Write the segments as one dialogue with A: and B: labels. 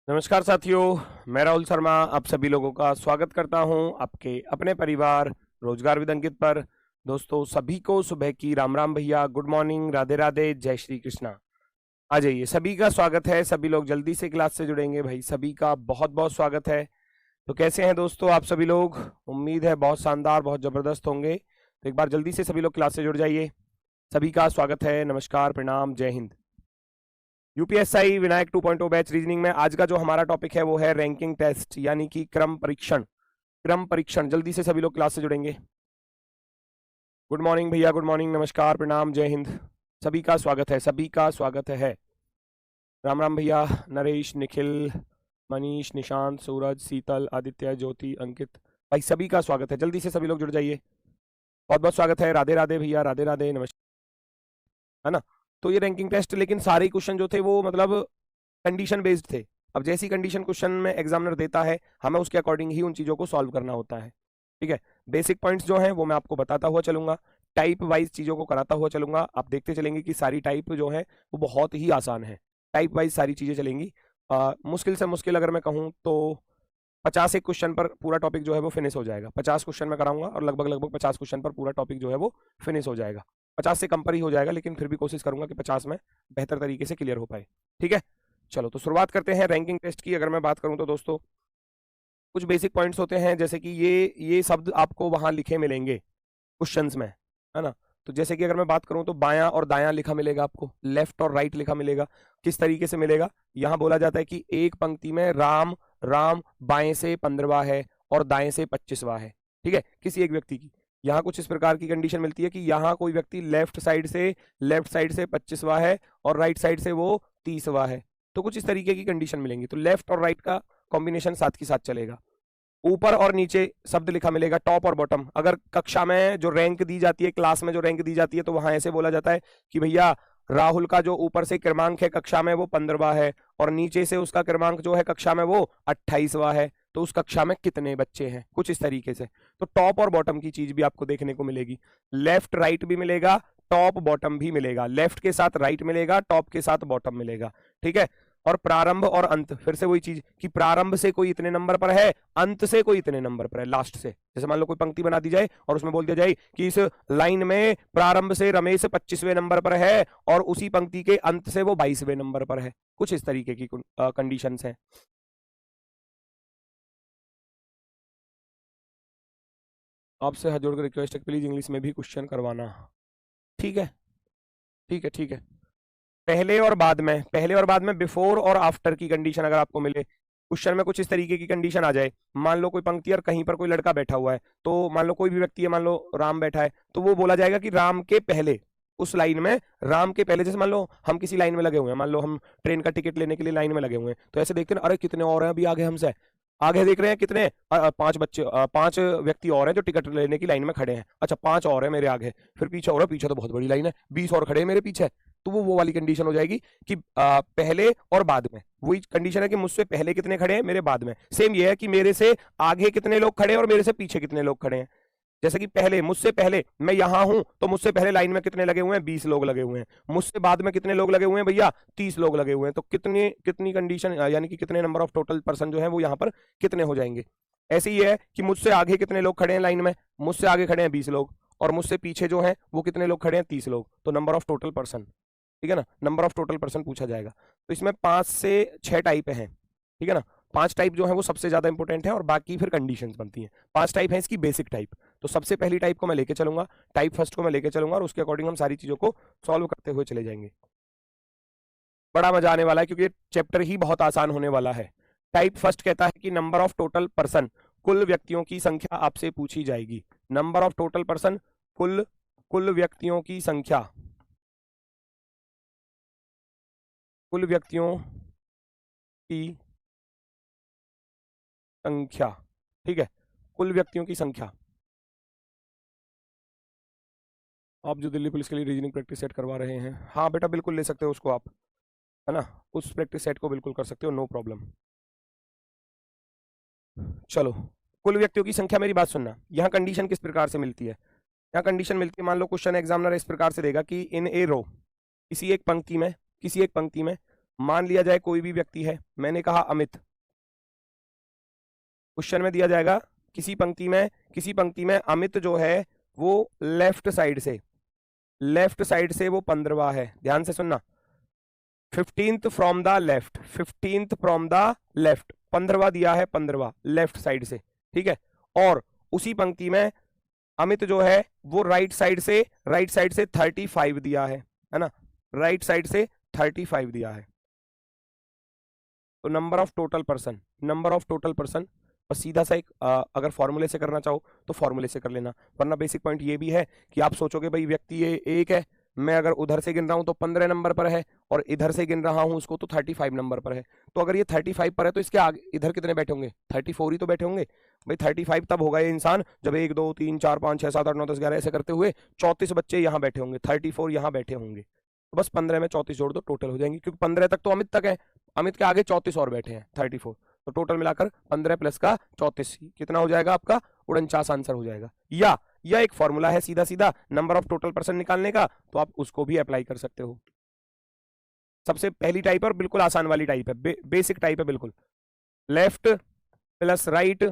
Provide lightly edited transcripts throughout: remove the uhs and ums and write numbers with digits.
A: नमस्कार साथियों, मैं राहुल शर्मा आप सभी लोगों का स्वागत करता हूं आपके अपने परिवार रोजगार विद अंकित पर। दोस्तों सभी को सुबह की राम राम भैया, गुड मॉर्निंग, राधे राधे, जय श्री कृष्णा। आ जाइए, सभी का स्वागत है। सभी लोग जल्दी से क्लास से जुड़ेंगे भाई, सभी का बहुत बहुत स्वागत है। तो कैसे हैं दोस्तों आप सभी लोग? उम्मीद है बहुत शानदार, बहुत जबरदस्त होंगे। तो एक बार जल्दी से सभी लोग क्लास से जुड़ जाइए। सभी का स्वागत है, नमस्कार, प्रणाम, जय Hind. UPSI Vinayak 2.0 batch reasoning में आज का जो हमारा टॉपिक है वो है रैंकिंग टेस्ट, यानी कि क्रम परीक्षण। क्रम परीक्षण, जल्दी से सभी लोग क्लास से जुड़ेंगे। गुड मॉर्निंग भैया, गुड मॉर्निंग, नमस्कार, प्रणाम, जय हिंद। सभी का स्वागत है, सभी का स्वागत है। राम राम भैया, नरेश, निखिल, मनीष, निशांत, सूरज, शीतल, आदित्य, ज्योति, अंकित, भाई सभी का स्वागत है। जल्दी से सभी लोग जुड़ जाइए, बहुत बहुत स्वागत है। राधे राधे भैया, राधे राधे, नमस्कार, है ना। तो ये रैंकिंग टेस्ट, लेकिन सारे क्वेश्चन जो थे वो मतलब कंडीशन बेस्ड थे। अब जैसी कंडीशन क्वेश्चन में एग्जामिनर देता है, हमें उसके अकॉर्डिंग ही उन चीजों को सॉल्व करना होता है। ठीक है, बेसिक पॉइंट्स जो हैं वो मैं आपको बताता हुआ चलूंगा, टाइप वाइज चीजों को कराता हुआ चलूंगा। आप देखते चलेंगे कि सारी टाइप जो है वो बहुत ही आसान है, टाइप वाइज सारी चीजें चलेंगी। मुश्किल से मुश्किल अगर मैं कहूँ तो 50 एक क्वेश्चन पर पूरा टॉपिक जो है वो फिनिश हो जाएगा। 50 क्वेश्चन मैं कराऊंगा और लगभग लगभग 50 क्वेश्चन पर पूरा टॉपिक जो है वो फिनिश हो जाएगा। 50 से कम पर ही हो जाएगा, लेकिन फिर भी कोशिश करूंगा कि 50 में बेहतर तरीके से क्लियर हो पाए। ठीक है, चलो तो शुरुआत करते हैं रैंकिंग टेस्ट की। अगर मैं बात करूं तो दोस्तों कुछ बेसिक पॉइंट्स होते हैं, जैसे कि ये शब्द आपको वहां लिखे मिलेंगे क्वेश्चंस में, है ना। तो जैसे कि अगर मैं बात करूं तो बायां और दायां लिखा मिलेगा आपको, लेफ्ट और राइट लिखा मिलेगा। किस तरीके से मिलेगा? यहां बोला जाता है कि एक पंक्ति में राम राम बाएं से 15वां है और दाएं से 25वां है। ठीक है, किसी एक व्यक्ति की यहाँ कुछ इस प्रकार की कंडीशन मिलती है कि यहाँ कोई व्यक्ति लेफ्ट साइड से 25वां है और राइट साइड से वो 30वां है। तो कुछ इस तरीके की कंडीशन मिलेंगी। तो लेफ्ट और राइट का कॉम्बिनेशन साथ ही साथ चलेगा। ऊपर और नीचे शब्द लिखा मिलेगा, टॉप और बॉटम। अगर कक्षा में जो रैंक दी जाती है, क्लास में जो रैंक दी जाती है, तो वहां ऐसे बोला जाता है कि भैया राहुल का जो ऊपर से क्रमांक है कक्षा में वो 15वां है और नीचे से उसका क्रमांक जो है कक्षा में वो 28वां है। तो उस कक्षा में कितने बच्चे हैं, कुछ इस तरीके से। तो टॉप और बॉटम की चीज भी आपको देखने को मिलेगी। लेफ्ट राइट भी मिलेगा, टॉप बॉटम भी मिलेगा। लेफ्ट के साथ राइट मिलेगा, टॉप के साथ बॉटम मिलेगा। ठीक है, और प्रारंभ और अंत, फिर से वही चीज कि प्रारंभ से कोई इतने नंबर पर है, अंत से कोई इतने नंबर पर है, लास्ट से। जैसे मान लो कोई पंक्ति बना दी जाए और उसमें बोल दिया जाए कि इस लाइन में प्रारंभ से रमेश 25वें नंबर पर है और उसी पंक्ति के अंत से वो 22वें नंबर पर है। कुछ इस तरीके की कंडीशंस हैं। आपसे हाथ जोड़कर रिक्वेस्ट है, प्लीज इंग्लिश में भी क्वेश्चन करवाना। ठीक है, ठीक है, ठीक है। पहले और बाद में बिफोर और आफ्टर की कंडीशन अगर आपको मिले, क्वेश्चन में कुछ इस तरीके की कंडीशन आ जाए। मान लो कोई पंक्ति और कहीं पर कोई लड़का बैठा हुआ है, तो मान लो कोई भी व्यक्ति है, मान लो राम बैठा है, तो वो बोला जाएगा कि राम के पहले, उस लाइन में राम के पहले। जैसे मान लो हम किसी लाइन में लगे हुए हैं, मान लो हम ट्रेन का टिकट लेने के लिए लाइन में लगे हुए हैं, तो ऐसे देखते हैं अरे कितने और हैं अभी आगे हमसे, आगे देख रहे हैं कितने, 5 व्यक्ति और हैं जो टिकट लेने की लाइन में खड़े हैं। अच्छा 5 और हैं मेरे आगे, फिर पीछे और है, पीछे तो बहुत बड़ी लाइन है, 20 और खड़े हैं मेरे पीछे। तो वो वाली कंडीशन हो जाएगी कि पहले और बाद में। वही कंडीशन है कि मुझसे पहले कितने खड़े हैं, मेरे बाद में। सेम ये है कि मेरे से आगे कितने लोग खड़े हैं और मेरे से पीछे कितने लोग खड़े हैं। जैसे कि पहले, मुझसे पहले मैं यहां हूं, तो मुझसे पहले लाइन में कितने लगे हुए हैं, 20 लोग लगे हुए हैं। मुझसे बाद में कितने लोग लगे हुए हैं भैया, 30 लोग लगे हुए हैं। तो कितनी कितनी कंडीशन, यानी कि कितने नंबर ऑफ टोटल पर्सन जो है वो यहाँ पर कितने हो जाएंगे। ऐसे ही है कि मुझसे आगे कितने लोग खड़े हैं लाइन में, मुझसे आगे खड़े हैं 20 लोग और मुझसे पीछे जो है वो कितने लोग खड़े हैं, 30 लोग। तो नंबर ऑफ टोटल पर्सन, ठीक है ना, नंबर ऑफ टोटल पर्सन पूछा जाएगा। तो इसमें 5 से 6 टाइप हैं, ठीक है ना। 5 टाइप जो है वो सबसे ज्यादा इंपॉर्टेंट है और बाकी फिर कंडीशंस बनती हैं। 5 टाइप है इसकी बेसिक टाइप। तो सबसे पहली टाइप को मैं लेके चलूंगा, टाइप फर्स्ट को मैं लेके चलूंगा और उसके अकॉर्डिंग हम सारी चीजों को सॉल्व करते हुए चले जाएंगे। बड़ा मजा आने वाला है क्योंकि ये चैप्टर ही बहुत आसान होने वाला है। टाइप फर्स्ट कहता है कि नंबर ऑफ टोटल पर्सन, कुल व्यक्तियों की संख्या आपसे पूछी जाएगी। नंबर ऑफ टोटल पर्सन, कुल कुल व्यक्तियों की संख्या, कुल व्यक्तियों की संख्या, ठीक है, कुल व्यक्तियों की संख्या। आप जो दिल्ली पुलिस के लिए रीजनिंग प्रैक्टिस सेट करवा रहे हैं, हाँ बेटा बिल्कुल ले सकते हो उसको आप, है ना, उस प्रैक्टिस सेट को बिल्कुल कर सकते हो, नो प्रॉब्लम। चलो, कुल व्यक्तियों की संख्या, मेरी बात सुनना। यहाँ कंडीशन किस प्रकार से मिलती है? यहाँ कंडीशन मिलती है, मान लो क्वेश्चन एग्जामिनर इस प्रकार से देगा कि इन ए रो, किसी एक पंक्ति में मान लिया जाए कोई भी व्यक्ति है, मैंने कहा अमित। क्वेश्चन में दिया जाएगा किसी पंक्ति में अमित जो है वो लेफ्ट साइड से वो 15वां है। ध्यान से सुनना, 15th from the left, 15th from the left, 15वां दिया है, 15वां लेफ्ट साइड से, ठीक है। और उसी पंक्ति में अमित जो है वो राइट साइड से 35 दिया है ना, राइट साइड से 35 दिया है। तो नंबर ऑफ टोटल पर्सन, और सीधा सा एक अगर फॉर्मूले से करना चाहो तो फॉर्मूले से कर लेना, वरना बेसिक पॉइंट ये भी है कि आप सोचोगे भाई व्यक्ति ये एक है, मैं अगर उधर से गिन रहा हूं तो 15 नंबर पर है, और इधर से गिन रहा हूं उसको तो 35 नंबर पर है। तो अगर ये 35 पर है तो इसके आगे इधर कितने बैठे होंगे? 34 ही तो बैठे होंगे भाई। 35 तब होगा ये इंसान जब 1 2 3 4 5 6 7 8 9 10 11 ऐसे करते हुए 34 बच्चे यहाँ बैठे होंगे, 34 यहाँ बैठे होंगे। तो बस 15 में 34 जोड़ दो, टोटल हो जाएंगे, क्योंकि 15 तक तो अमित तक है, अमित के आगे 34 और बैठे हैं 34। तो टोटल मिलाकर 15 प्लस का 34 कितना हो जाएगा आपका? 49 आंसर हो जाएगा। या यह एक फॉर्मूला है सीधा सीधा नंबर ऑफ टोटल पर्सन निकालने का, तो आप उसको भी अप्लाई कर सकते हो। सबसे पहली टाइप और बिल्कुल आसान वाली टाइप है, बेसिक टाइप है बिल्कुल, लेफ्ट प्लस राइट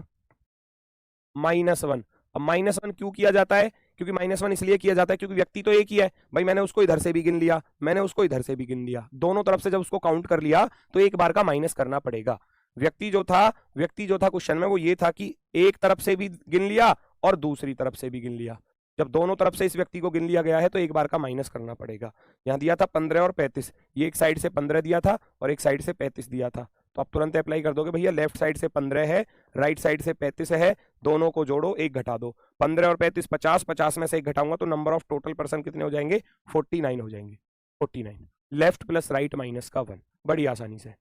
A: -1। अब -1 क्यों किया जाता है? क्योंकि -1 इसलिए किया जाता है क्योंकि व्यक्ति तो एक ही है भाई, मैंने उसको इधर से भी गिन लिया, मैंने उसको इधर से भी गिन लिया, दोनों तरफ से जब उसको काउंट कर लिया तो एक बार का माइनस करना पड़ेगा। व्यक्ति जो था क्वेश्चन में वो ये था कि एक तरफ से भी गिन लिया और दूसरी तरफ से भी गिन लिया। जब दोनों तरफ से इस व्यक्ति को गिन लिया गया है तो एक बार का माइनस करना पड़ेगा। यहाँ दिया था 15 और 35, ये एक साइड से 15 दिया था और एक साइड से 35 दिया था, तो आप तुरंत अप्लाई कर दोगे भैया, लेफ्ट साइड से 15 है, राइट साइड से 35 है, दोनों को जोड़ो, एक घटा दो, 15 और 35 50, 50 में से एक घटाऊंगा तो नंबर ऑफ टोटल पर्सन कितने हो जाएंगे? 49 हो जाएंगे, 49। लेफ्ट प्लस राइट माइनस का 1, बड़ी आसानी से।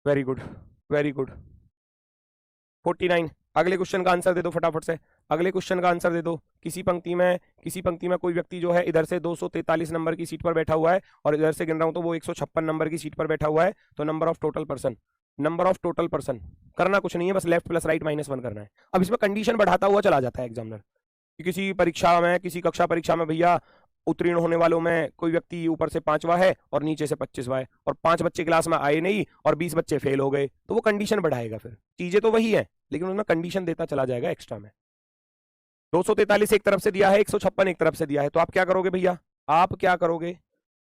A: Very good, very good, 49। अगले क्वेश्चन का आंसर दे दो फटाफट से, अगले क्वेश्चन का आंसर दे दो। किसी पंक्ति में कोई व्यक्ति जो है इधर से 243 नंबर की सीट पर बैठा हुआ है और इधर से गिन रहा हूं तो वो 156 नंबर की सीट पर बैठा हुआ है। तो नंबर ऑफ टोटल पर्सन करना कुछ नहीं है, बस लेफ्ट प्लस राइट -1 करना है। अब इसमें कंडीशन बढ़ाता हुआ चला जाता है एग्जामिनर, किसी कक्षा परीक्षा में भैया उत्तीर्ण होने वालों में कोई व्यक्ति ऊपर से 5वां है और नीचे से 25वां है, और 5 बच्चे क्लास में आए नहीं और 20 बच्चे फेल हो गए, तो वो कंडीशन बढ़ाएगा। फिर चीजें तो वही है लेकिन उसमें कंडीशन देता चला जाएगा एक्स्ट्रा में। 243 एक तरफ से दिया है, 156 एक तरफ से दिया है, तो आप क्या करोगे भैया? आप क्या करोगे?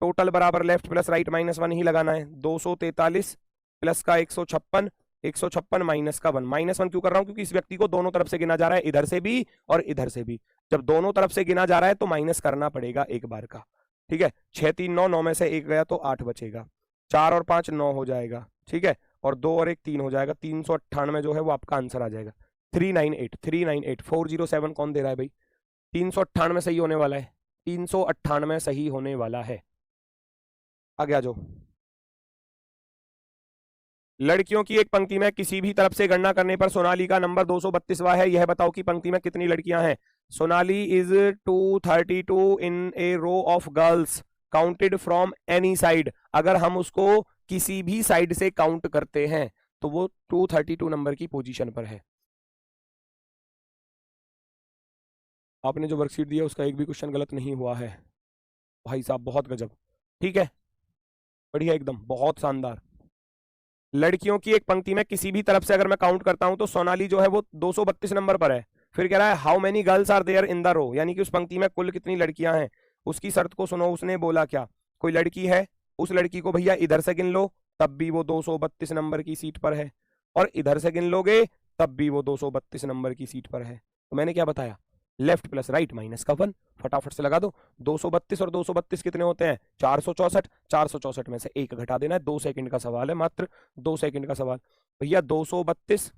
A: टोटल बराबर लेफ्ट प्लस राइट -1 ही लगाना है। 243 प्लस का 156, 156 माइनस का 1। -1 क्यों कर रहा हूं? क्योंकि इस व्यक्ति को दोनों तरफ से गिना जा रहा है, इधर से भी और इधर से भी। जब दोनों तरफ से गिना जा रहा है तो माइनस करना पड़ेगा एक बार का, ठीक है। 6 3 9, 9 में से एक गया तो 8 बचेगा, 4 और 5 9 हो जाएगा, ठीक है, और 2 और 1 3 हो जाएगा, 398 जो है वो आपका आंसर आ जाएगा। 398 407 कौन दे रहा है भाई? 398 सही होने वाला है, 398 सही होने वाला है। आगे आ जाओ। लड़कियों की एक पंक्ति में किसी भी तरफ से गणना करने पर सोनाली का नंबर 232वां है। यह बताओ कि पंक्ति में कितनी लड़कियां हैं? Sonali is 232 in a row of girls counted from any side. अगर हम उसको किसी भी साइड से काउंट करते हैं तो वो 232 नंबर की पोजीशन पर है। आपने जो वर्कशीट दिया उसका एक भी क्वेश्चन गलत नहीं हुआ है भाई साहब, बहुत गजब, ठीक है, बढ़िया एकदम, बहुत शानदार। लड़कियों की एक पंक्ति में किसी भी तरफ से अगर मैं काउंट करता हूं तो सोनाली जो है वो 232 नंबर पर है। फिर कह रहा है how many girls are there in the row, यानी कि उस पंक्ति में कुल कितनी लड़कियां हैं। उसकी शर्त को सुनो, उसने बोला क्या? कोई लड़की है, उस लड़की को भैया इधर से गिन लो तब भी वो 232 नंबर की सीट पर है, और इधर से गिन लोगे तब भी वो 232 नंबर की सीट पर है। तो मैंने क्या बताया? लेफ्ट प्लस राइट माइनस का 1, फटाफट से लगा दो। 232 और 232 कितने होते हैं? 464। 464 में से एक घटा देना है, 2 सेकंड का सवाल है, मात्र 2 सेकंड का सवाल। भैया 232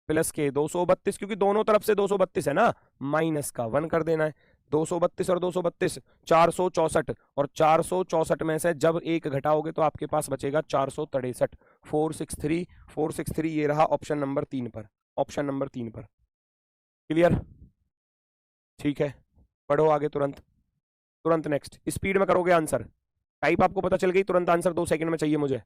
A: प्लस के 232, क्योंकि दोनों तरफ से 232 है ना, माइनस का 1 कर देना है। 232 और 232 464, और 464 में से जब एक घटाओगे तो आपके पास बचेगा 463। 463 ये रहा ऑप्शन नंबर 3 पर, ऑप्शन नंबर 3 पर। क्लियर? ठीक है, पढ़ो आगे तुरंत, तुरंत नेक्स्ट। स्पीड में करोगे आंसर, टाइप आपको पता चल गई, तुरंत आंसर 2 सेकंड में चाहिए मुझे।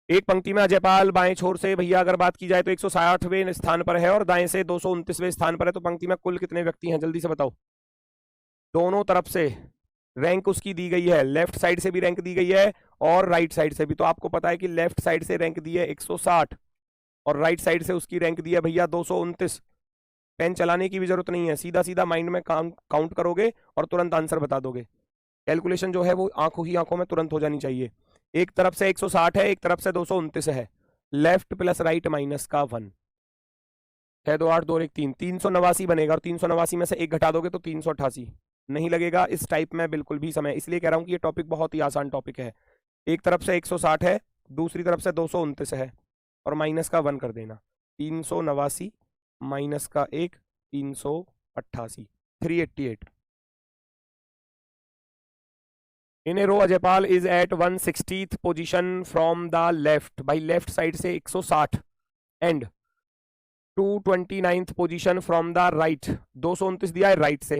A: एक पंक्ति में अजयपाल बाएं छोर से भैया अगर बात की जाए तो 160वें स्थान पर है और दाएं से 229वें स्थान पर है, तो पंक्ति में कुल कितने व्यक्ति हैं? जल्दी से बताओ। दोनों तरफ से रैंक उसकी दी गई है, लेफ्ट साइड से भी रैंक दी गई है और राइट साइड से भी। तो आपको पता है कि लेफ्ट साइड से रैंक दी है 160 और राइट साइड से उसकी रैंक दी है भैया 229। पेन चलाने की भी जरूरत नहीं है, सीधा सीधा माइंड में काउंट करोगे और तुरंत आंसर बता दोगे। कैलकुलेशन जो है वो आंखों ही आंखों में तुरंत हो जानी चाहिए। एक तरफ से 160 है, एक तरफ से 229 है, लेफ्ट प्लस राइट माइनस का 1, 6 2 8 2 1 3, 389 बनेगा और 389 में से एक घटा दोगे तो 388। नहीं लगेगा इस टाइप में बिल्कुल भी समय, इसलिए कह रहा हूं कि ये टॉपिक बहुत ही आसान टॉपिक है। एक तरफ से 160 है, दूसरी तरफ से 229 है और माइनस का 1 कर देना। 389 माइनस का 1, 388, 388। In a row Ajaypal is at 160th position from the left, भाई लेफ्ट साइड से 160 and 229th position from the right, 229 दिया है राइट से।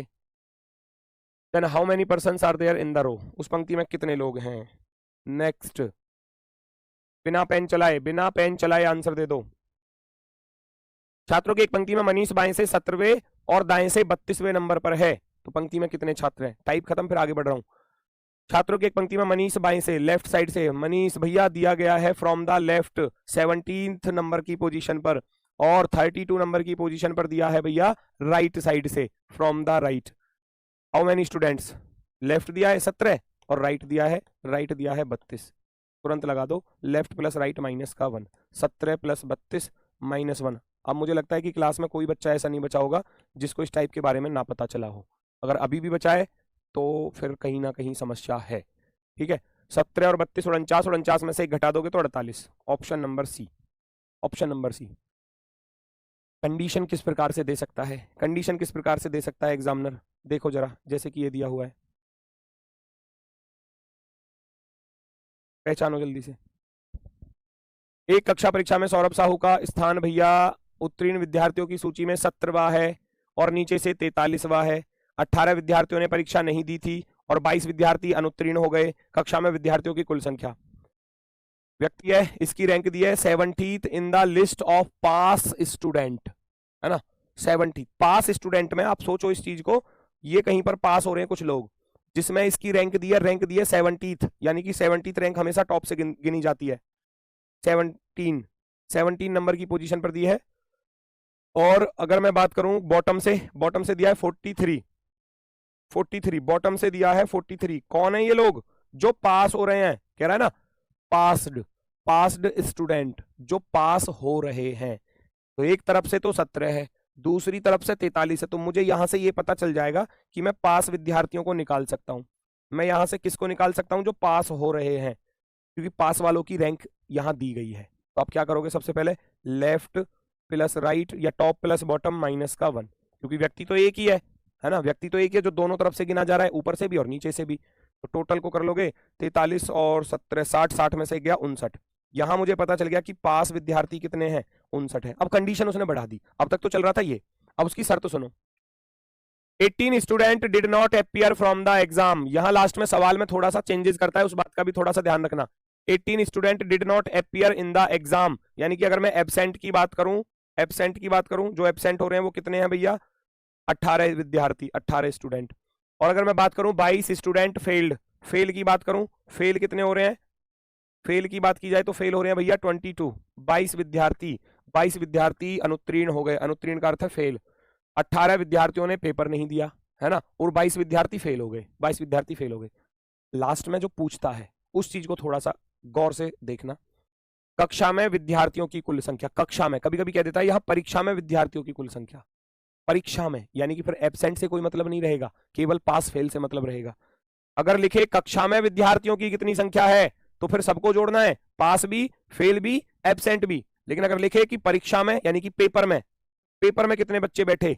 A: Then how many persons are there in the row, उस पंक्ति में कितने लोग हैं। नेक्स्ट, बिना पेन चलाए आंसर दे दो। छात्रों की एक पंक्ति में मनीष बाएं से 17वें और दाएं से 32वें नंबर पर है, तो पंक्ति में कितने छात्र हैं। टाइप खत्म, फिर आगे बढ़ रहा हूं। छात्रों की एक पंक्ति में मनीष बाएं से, लेफ्ट साइड से, मनीष भैया दिया गया है from the left 17th number की पोजीशन पर और 32 नंबर की पोजीशन पर दिया है भैया राइट साइड से, from the right. How many students, left दिया है 17 और राइट दिया है 32। तुरंत लगा दो, लेफ्ट प्लस राइट माइनस का 1, 17 प्लस 32 माइनस 1। अब मुझे लगता है कि क्लास में कोई बच्चा ऐसा नहीं बचा होगा जिसको इस टाइप के बारे में ना पता चला हो। अगर अभी भी बचा है तो फिर कहीं ना कहीं समस्या है। ठीक है, 17 और 32 49, 49 में से एक घटा दोगे तो 48। Option number C, option number C. Condition किस प्रकार से दे सकता है, कंडीशन किस प्रकार से दे सकता है एग्जामिनर, देखो जरा, जैसे कि ये दिया हुआ है, पहचानो जल्दी से। एक कक्षा परीक्षा में सौरभ साहू का स्थान भैया उत्तीर्ण विद्यार्थियों की सूची में 17वां है और नीचे से 43वां है। 18 विद्यार्थियों ने परीक्षा नहीं दी थी और 22 विद्यार्थी अनुत्तीर्ण हो गए। कक्षा में विद्यार्थियों की कुल संख्या, व्यक्ति है, इसकी रैंक दी है 70th in the list of pass student, है ना। 70 पास स्टूडेंट में आप सोचो इस चीज को, ये कहीं पर पास हो रहे हैं कुछ लोग, जिसमें इसकी रैंक दी है 70th, यानी कि 70th रैंक हमेशा टॉप से गिनी जाती है। 17 नंबर की पोजीशन पर दी है। और अगर मैं बात करूं बॉटम से दिया है 43 बॉटम से दिया है 43। कौन है ये लोग जो पास हो रहे हैं, कह रहा है ना पास्ड स्टूडेंट, जो पास हो रहे हैं। तो एक तरफ से तो 17 है, दूसरी तरफ से 43 है, तो मुझे यहां से ये पता चल जाएगा कि मैं पास विद्यार्थियों को निकाल सकता हूं। मैं यहां से किसको निकाल सकता हूं, जो पास हो रहे हैं, क्योंकि पास वालों की रैंक यहां दी गई है। तो आप क्या करोगे, सबसे पहले लेफ्ट प्लस राइट या टॉप प्लस बॉटम माइनस का 1, क्योंकि व्यक्ति तो एक ही है ना, व्यक्ति तो एक ही है जो दोनों तरफ से गिना जा रहा है, ऊपर से भी और नीचे से भी। तो टोटल को कर लोगे 43 और 17, 60 में से गया 59। यहां मुझे पता चल गया कि पास विद्यार्थी कितने हैं, 59 है। अब कंडीशन उसने बढ़ा दी, अब तक तो चल रहा था ये, अब उसकी शर्त सुनो। 18 student did not appear from the exam, यहां लास्ट में सवाल में थोड़ा सा चेंजेस करता है, उस बात का भी थोड़ा सा ध्यान रखना। 18 student did not appear in the exam, यानी कि अगर मैं एब्सेंट की बात करूं, जो एब्सेंट हो रहे हैं वो कितने हैं भैया, 18 विद्यार्थी, 18 स्टूडेंट। और अगर मैं बात करूं 22 स्टूडेंट फेल्ड, फेल की बात करूं, फेल कितने हो रहे हैं, फेल की बात की जाए तो फेल हो रहे हैं भैया 22, 22 विद्यार्थी अनुत्तीर्ण हो गए, अनुत्तीर्ण का अर्थ है फेल। 18 विद्यार्थियों ने पेपर नहीं दिया, है ना, और 22 विद्यार्थी फेल हो गए। लास्ट में जो पूछता है उस चीज को थोड़ा सा गौर से देखना। कक्षा में विद्यार्थियों की कुल संख्या, कक्षा में कभी कभी कह देता है यहां परीक्षा में विद्यार्थियों की कुल संख्या, परीक्षा में यानी कि फिर एब्सेंट से कोई मतलब नहीं रहेगा, केवल पास फेल से मतलब रहेगा। अगर लिखे कक्षा में विद्यार्थियों की कितनी संख्या है तो फिर सबको जोड़ना है, पास भी, फेल भी, एब्सेंट भी। लेकिन अगर लिखे कि परीक्षा में यानी कि पेपर में कितने बच्चे बैठे,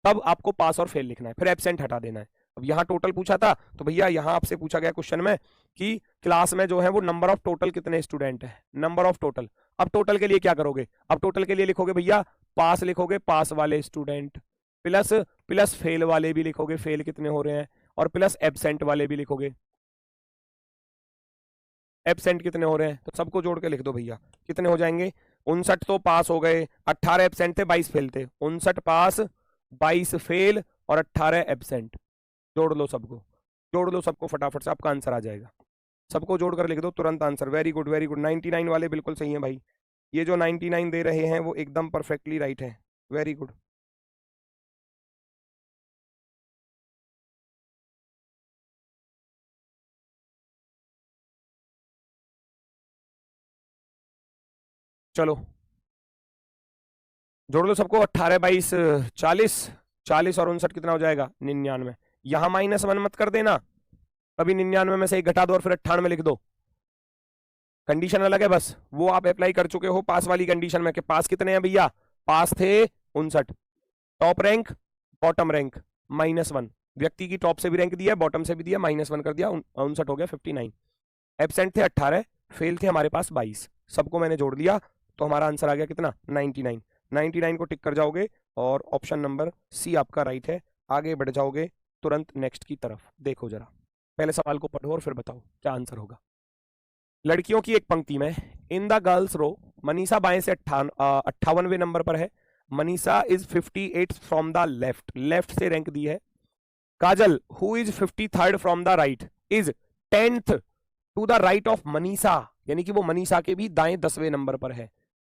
A: तब आपको पास और फेल लिखना है, फिर एब्सेंट हटा देना है। अब यहाँ टोटल पूछा था तो भैया यहाँ आपसे पूछा गया क्वेश्चन में कि क्लास में जो है वो नंबर ऑफ टोटल कितने स्टूडेंट है, नंबर ऑफ टोटल। अब टोटल के लिए क्या करोगे, अब टोटल के लिए लिखोगे भैया पास, लिखोगे पास वाले स्टूडेंट, प्लस फेल वाले भी लिखोगे, फेल कितने हो रहे हैं, और प्लस एब्सेंट वाले भी लिखोगे, एब्सेंट कितने हो रहे हैं, तो सबको जोड़ के लिख दो भैया। कितने हो जाएंगे, 59 तो पास हो गए, 18 एब्सेंट थे, 22 फेल थे, 59 पास, 22 फेल और 18 एब्सेंट, जोड़ लो सबको। जोड़ लो सबको फटाफट से, आपका आंसर आ जाएगा। सबको जोड़कर लिख दो तुरंत answer. Very good very good. 99 वाले बिल्कुल सही हैं भाई, ये जो 99 दे रहे हैं वो एकदम परफेक्टली राइट है। Very good. चलो जोड़ लो सबको। 18 22 40, 40 और 59 कितना हो जाएगा? 99। यहां -1 मत कर देना, कभी 99 में से एक घटा दो और फिर 98 लिख दो। कंडीशन अलग है बस, वो आप अप्लाई कर चुके हो पास वाली कंडीशन में कि पास कितने हैं भैया? पास थे 59। टॉप रैंक बॉटम रैंक -1, व्यक्ति की टॉप से भी रैंक दिया, बॉटम से भी दिया, -1 कर दिया, 59 हो गया 59। एब्सेंट थे 18, फेल थे हमारे पास 22। सबको मैंने जोड़ दिया तो हमारा आंसर आ गया कितना? 99। 99 को टिक कर जाओगे और ऑप्शन नंबर सी आपका राइट है। आगे बढ़ जाओगे तुरंत नेक्स्ट की तरफ। देखो जरा, पहले सवाल को पढ़ो और फिर बताओ क्या आंसर होगा। लड़कियों की एक पंक्ति में, in the girls row, Manisha बाएं से 58वें नंबर पर है। Manisha is 58 from the left, left से रैंक दी है। Kajal who is 53rd from the right is 10th to the right of Manisha, यानी कि वो मनीषा के भी दाएं 10वें नंबर पर है।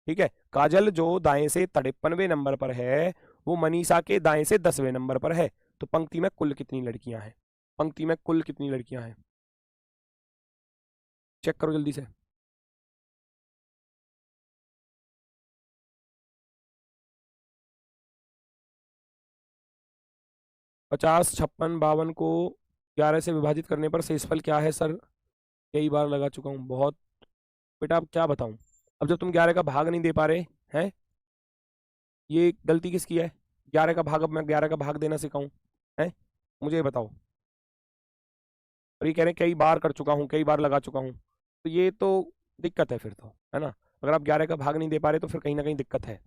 A: ठीक है, काजल जो दाएं से 53वें नंबर पर है वो मनीषा के दाएं से 10वें नंबर पर है। तो पंक्ति में कुल कितनी लड़कियां हैं? पंक्ति में कुल कितनी लड़कियां हैं? चेक करो जल्दी से। 50, 56, 52 को 11 से विभाजित करने पर शेषफल क्या है सर? कई बार लगा चुका हूँ बहुत। बेटा अब क्या बताऊं, अब जब तुम 11 का भाग नहीं दे पा रहे हैं, ये गलती किसकी है? 11 का भाग, अब मैं 11 का भाग देना सिखाऊं है? मुझे ये बताओ। और ये कह रहे हैं कई बार कर चुका हूँ, कई बार लगा चुका हूँ, तो ये तो दिक्कत है फिर तो, है ना? अगर आप 11 का भाग नहीं दे पा रहे तो फिर कहीं ना कहीं दिक्कत है।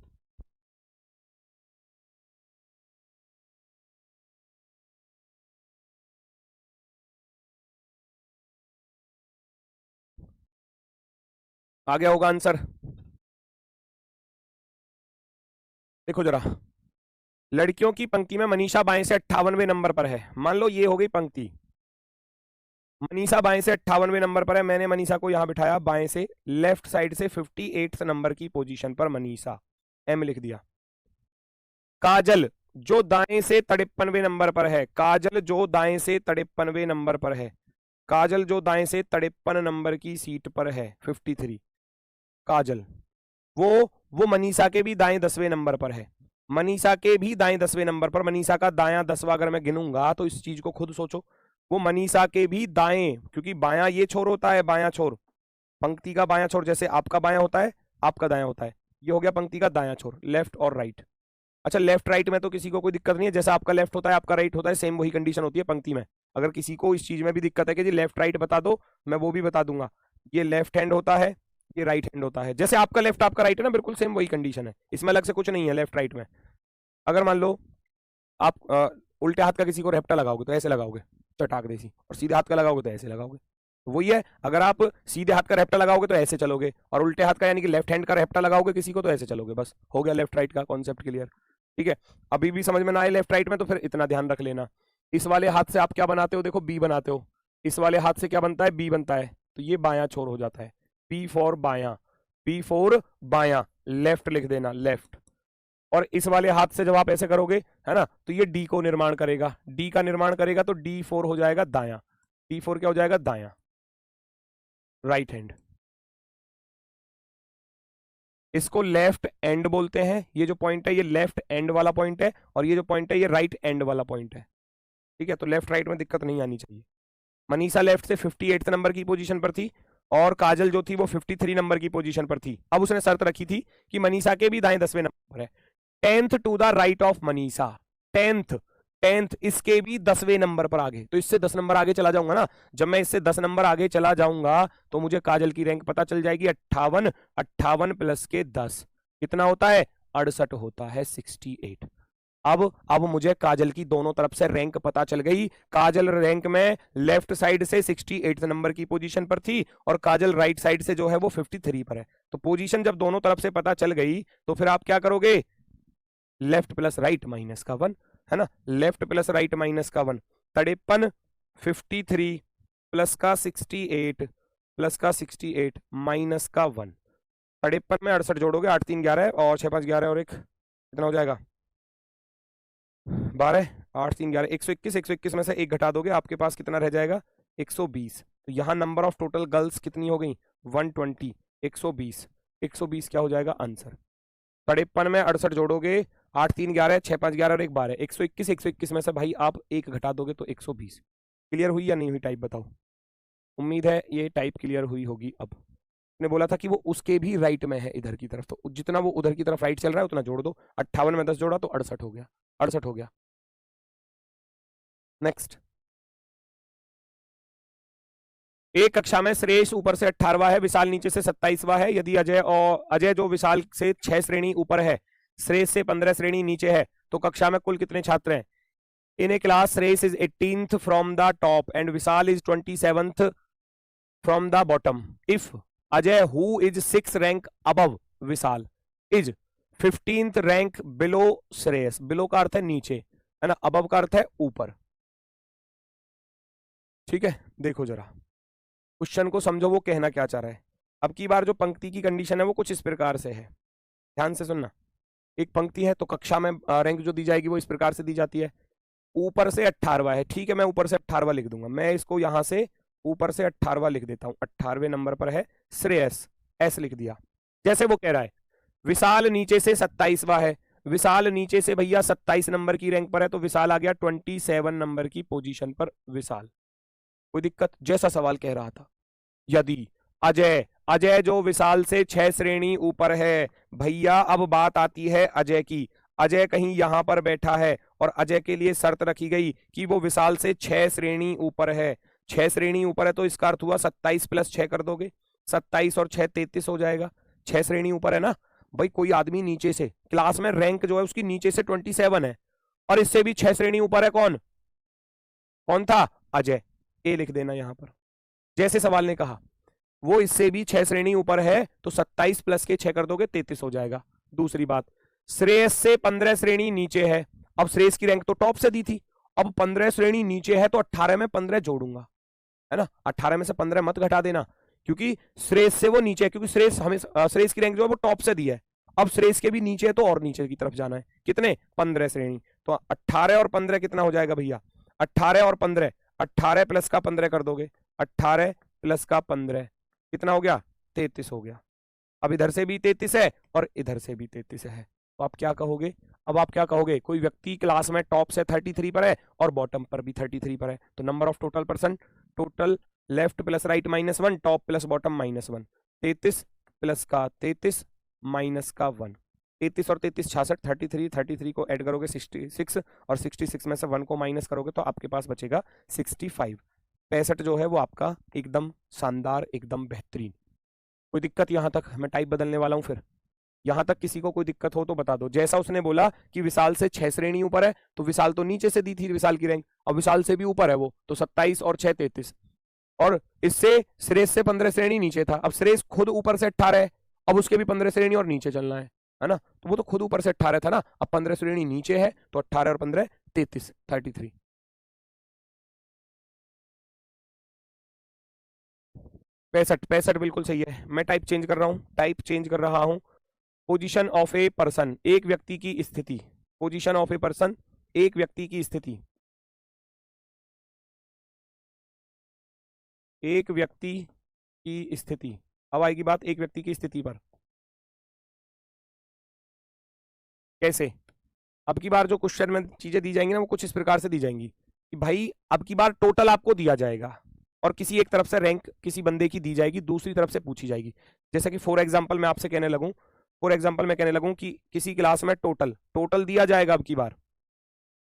A: आ गया होगा आंसर? देखो जरा, लड़कियों की पंक्ति में मनीषा बाएं से 58वें नंबर पर है। मान लो ये हो गई पंक्ति, मनीषा बाएं से 58वें नंबर पर है, मैंने मनीषा को यहां बिठाया बाएं से, लेफ्ट साइड से 58th नंबर की पोजीशन पर मनीषा, एम लिख दिया। काजल जो दाएं से 53वें नंबर पर है, काजल जो दाएं से 53वें नंबर पर है, काजल जो दाएं से 53 नंबर की सीट पर है 53, काजल वो मनीषा के भी दाएं 10वें नंबर पर है। मनीषा के भी दाएं 10वें नंबर पर, मनीषा का दायां 10वां अगर मैं गिनूंगा तो इस चीज को खुद सोचो, वो मनीषा के भी दाएं, क्योंकि बायां ये छोर होता है, बायां छोर, पंक्ति का बायां छोर, जैसे आपका बायां होता है आपका दायां होता है, ये हो गया पंक्ति का दायां छोर, लेफ्ट और राइट। अच्छा लेफ्ट राइट में तो किसी को कोई दिक्कत नहीं है, जैसा आपका लेफ्ट होता है आपका राइट होता है, सेम वही कंडीशन होती है पंक्ति में। अगर किसी को इस चीज में भी दिक्कत है कि जी लेफ्ट राइट बता दो, मैं वो भी बता दूंगा। ये लेफ्ट हैंड होता है, ये राइट हैंड होता है, जैसे आपका लेफ्ट आपका राइट है ना, बिल्कुल सेम वही कंडीशन है, इसमें अलग से कुछ नहीं है लेफ्ट राइट में। अगर मान लो आप उल्टे हाथ का किसी को रेप्टा लगाओगे तो ऐसे लगाओगे चटाक देसी, और सीधे हाथ का लगाओगे तो ऐसे लगाओगे, तो वही है। अगर आप सीधे हाथ का रेप्टा लगाओगे तो ऐसे चलोगे, और उल्टे हाथ का यानी कि लेफ्ट हैंड का रेप्टा लगाओगे किसी को तो ऐसे चलोगे। बस हो गया लेफ्ट राइट का कॉन्सेप्ट क्लियर। ठीक है, अभी भी समझ में ना आए लेफ्ट राइट में तो फिर इतना ध्यान रख लेना, इस वाले हाथ से आप क्या बनाते हो? देखो बी बनाते हो, इस वाले हाथ से क्या बनता है? बी बनता है, तो ये बायां छोर हो जाता है, बी फॉर बायां, बी फॉर बायां, लेफ्ट लिख देना लेफ्ट। और इस वाले हाथ से जब आप ऐसे करोगे है ना, तो ये डी को निर्माण करेगा, डी का निर्माण करेगा तो D4 हो जाएगा दायां, D4 क्या हो जाएगा? दायां, राइट हैंड। इसको लेफ्ट एंड बोलते हैं, ये जो पॉइंट है ये लेफ्ट एंड वाला पॉइंट है, और ये जो पॉइंट है ये राइट एंड वाला पॉइंट है। ठीक है, तो लेफ्ट राइट में दिक्कत नहीं आनी चाहिए। मनीषा लेफ्ट से 58 नंबर की पोजीशन पर थी, और काजल जो थी वो 53 नंबर की पोजीशन पर थी। अब उसने शर्त रखी थी कि मनीषा के भी दाएं 10वें नंबर पर है, 10th to the right of Manisha, 10th इसके भी 10वें नंबर पर आगे, तो इससे 10 नंबर आगे चला जाऊंगा ना, जब मैं इससे 10 नंबर आगे चला जाऊंगा तो मुझे काजल की रैंक पता चल जाएगी। 58, 58 प्लस के 10 कितना होता है? 68 होता है, 68। अब मुझे काजल की दोनों तरफ से रैंक पता चल गई। काजल रैंक में लेफ्ट साइड से 68 नंबर की पोजीशन पर थी, और काजल राइट साइड से जो है वो 53 पर है। तो पोजीशन जब दोनों तरफ से पता चल गई तो फिर आप क्या करोगे? लेफ्ट प्लस राइट -1, है ना, लेफ्ट प्लस राइट -1, 53 53 प्लस का 68 प्लस का 68 माइनस का 1। 53 में 68 जोड़ोगे, 8 3 11 और 6 5 11 और एक कितना हो जाएगा 12, 8 3 11 121। 121 में से एक घटा दोगे, आपके पास कितना रह जाएगा 120। तो यहाँ नंबर ऑफ टोटल गर्ल्स कितनी हो गई 120। 120 120 क्या हो जाएगा आंसर। 53 में 68 जोड़ोगे, 8 3 11 6 5 11 और एक 12। 121 121 में से भाई आप एक घटा दोगे तो 120। क्लियर हुई या नहीं हुई टाइप बताओ। उम्मीद है ये टाइप क्लियर हुई होगी। अब ने बोला था कि वो उसके भी राइट में है इधर की तरफ, तो जितना वो उधर की तरफ राइट चल रहा है उतना जोड़ दो। 58 में 10 जोड़ा तो 68 हो गया। 68 हो गया। नेक्स्ट, एक कक्षा में श्रेयस ऊपर से 18वां है, विशाल नीचे से 27वां है। यदि अजय जो विशाल से 6 श्रेणी ऊपर है, श्रेयस से 15 श्रेणी नीचे है, तो कक्षा में कुल कितने छात्र हैं। In a class Shreyas is 18th from the top and Vishal is 27th from the bottom. If Ajay who is 6 rank above Vishal is 15th rank below Shreyas. Below का अर्थ है नीचे, है ना, अबव का अर्थ है ऊपर। ठीक है, देखो जरा क्वेश्चन को समझो, वो कहना क्या चाह रहा है। अब की बार जो पंक्ति की कंडीशन है वो कुछ इस प्रकार से है, ध्यान से सुनना। एक पंक्ति है तो कक्षा में रैंक जो दी जाएगी वो इस प्रकार से दी जाती है। ऊपर से 18वां है, ठीक है, मैं ऊपर से 18वां लिख दूंगा। मैं इसको यहां से ऊपर से 18वां लिख देता हूं। 18वें नंबर पर है श्रेयस, ऐसे लिख दिया। जैसे वो कह रहा है विशाल नीचे से 27वां है, विशाल नीचे से भैया 27 नंबर की रैंक पर है, तो विशाल आ गया 27 नंबर की पोजीशन पर विशाल। कोई दिक्कत, जैसा सवाल कह रहा था। यदि अजय जो विशाल से 6 श्रेणी ऊपर है, भैया अब बात आती है अजय की। अजय कहीं यहां पर बैठा है और अजय के लिए शर्त रखी गई कि वो विशाल से 6 श्रेणी ऊपर है। 6 श्रेणी ऊपर है तो इसका अर्थ हुआ 27 प्लस 6 कर दोगे, 27 और 6 33 हो जाएगा। 6 श्रेणी ऊपर है ना भाई। कोई आदमी नीचे से, क्लास में रैंक जो है उसकी नीचे से 27 है और इससे भी 6 श्रेणी ऊपर है। कौन कौन था, अजय। ए लिख देना यहां पर, जैसे सवाल ने कहा। वो इससे भी 6 श्रेणी ऊपर है तो 27 प्लस के 6 कर दोगे 33 हो जाएगा। दूसरी बात, श्रेयस से 15 श्रेणी नीचे है। अब श्रेयस की रैंक तो टॉप से दी थी, अब 15 श्रेणी नीचे है तो 18 में 15 जोड़ूंगा, है ना। 18 में से 15 मत घटा देना, क्योंकि श्रेयस से वो नीचे है, क्योंकि श्रेयस हमें श्रेयस की रैंक जो है वो टॉप से दी है। अब श्रेयस के भी नीचे है तो और नीचे की तरफ जाना है। कितने, 15 श्रेणी। तो 18 और 15 कितना हो जाएगा भैया, 18 और 15, 18 प्लस का 15 कर दोगे, 18 प्लस का 15 कितना हो गया, 33 हो गया। अब इधर से भी 33 है और इधर से भी 33 है, तो आप क्या कहोगे। अब आप क्या कहोगे, कोई व्यक्ति क्लास में टॉप से 33 पर है और बॉटम पर भी 33 पर है, तो number of total person, total left plus right -1, top plus bottom -1। 33 plus का 33 माइनस का 1। 33 और 33 66, 33 को ऐड करोगे 66 और 66 में से 1 को माइनस करोगे तो आपके पास बचेगा 65। 65 जो है वो आपका एकदम शानदार, एकदम बेहतरीन। कोई दिक्कत यहाँ तक, मैं टाइप बदलने वाला हूँ। फिर यहाँ तक किसी को कोई दिक्कत हो तो बता दो। जैसा उसने बोला कि विशाल से 6 श्रेणी ऊपर है, तो विशाल तो नीचे से दी थी विशाल की रैंक, अब विशाल से भी ऊपर है वो, तो 27 और 6 33, और इससे श्रेयस से 15 श्रेणी नीचे था। अब श्रेयस खुद ऊपर से 18 है, अब उसके भी 15 श्रेणी और नीचे चलना है ना। तो वो तो खुद ऊपर से 18 था ना, अब 15 श्रेणी नीचे है तो 18 और 15 33, 33। 65 बिल्कुल सही है। मैं टाइप चेंज कर रहा हूं, टाइप चेंज कर रहा हूं। पोजीशन ऑफ ए पर्सन, एक व्यक्ति की स्थिति। पोजीशन ऑफ ए पर्सन, एक व्यक्ति की स्थिति। एक व्यक्ति की स्थिति, अब आएगी बात एक व्यक्ति की स्थिति पर। कैसे, अब की बार जो क्वेश्चन में चीजें दी जाएंगी ना वो कुछ इस प्रकार से दी जाएंगी कि भाई अब की बार टोटल आपको दिया जाएगा और किसी एक तरफ से रैंक किसी बंदे की दी जाएगी, दूसरी तरफ से पूछी जाएगी। जैसे कि फॉर एग्जांपल मैं आपसे कहने लगूं, फॉर एग्जांपल मैं कहने लगूं कि किसी क्लास में टोटल दिया जाएगा। अब की बार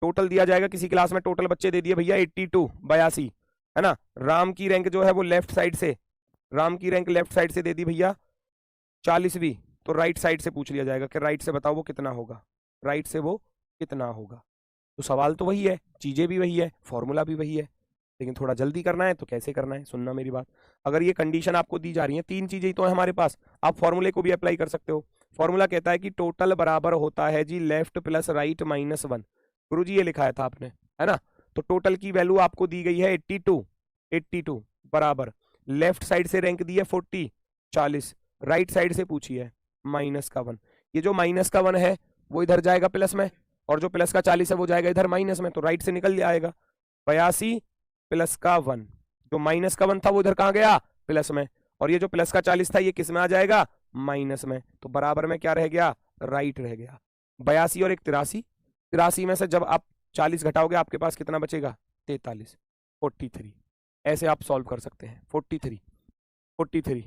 A: टोटल दिया जाएगा किसी क्लास में, टोटल बच्चे दे दिए भैया 82 82, है ना। राम की रैंक जो है वो लेफ्ट साइड से, राम की रैंक लेफ्ट साइड से दे दी भैया 40वीं, तो राइट साइड से पूछ लिया जाएगा कि राइट से बताओ वो कितना होगा, राइट से वो कितना होगा। तो सवाल तो वही है, चीजें भी वही है, फॉर्मूला भी वही है, लेकिन थोड़ा जल्दी करना है तो कैसे करना है, सुनना मेरी बात। अगर ये कंडीशन आपको दी जा रही है, 3 चीजें तो है हमारे पास, आप फॉर्मूले को भी अप्लाई कर सकते हो। फॉर्मूला कहता है कि टोटल बराबर होता है जी लेफ्ट प्लस राइट -1। गुरु जी ये लिखाया था आपने, है ना। तो टोटल की वैल्यू आपको दी गई है 82 बराबर लेफ्ट साइड से रैंक दी है 40 40, राइट साइड से पूछी है -1। ये जो -1 है वो इधर जाएगा प्लस में, और जो प्लस का 40 है वो जाएगा इधर माइनस में, तो राइट से निकल जाएगा 82 प्लस का 1। जो -1 था वो इधर कहाँ गया, प्लस में, और ये जो प्लस का 40 था ये किस में आ जाएगा, माइनस में। तो बराबर में क्या रह गया, राइट रह गया। 82 और 83, 83 में से जब आप 40 घटाओगे आपके पास कितना बचेगा, 43, 43। ऐसे आप सॉल्व कर सकते हैं। 43।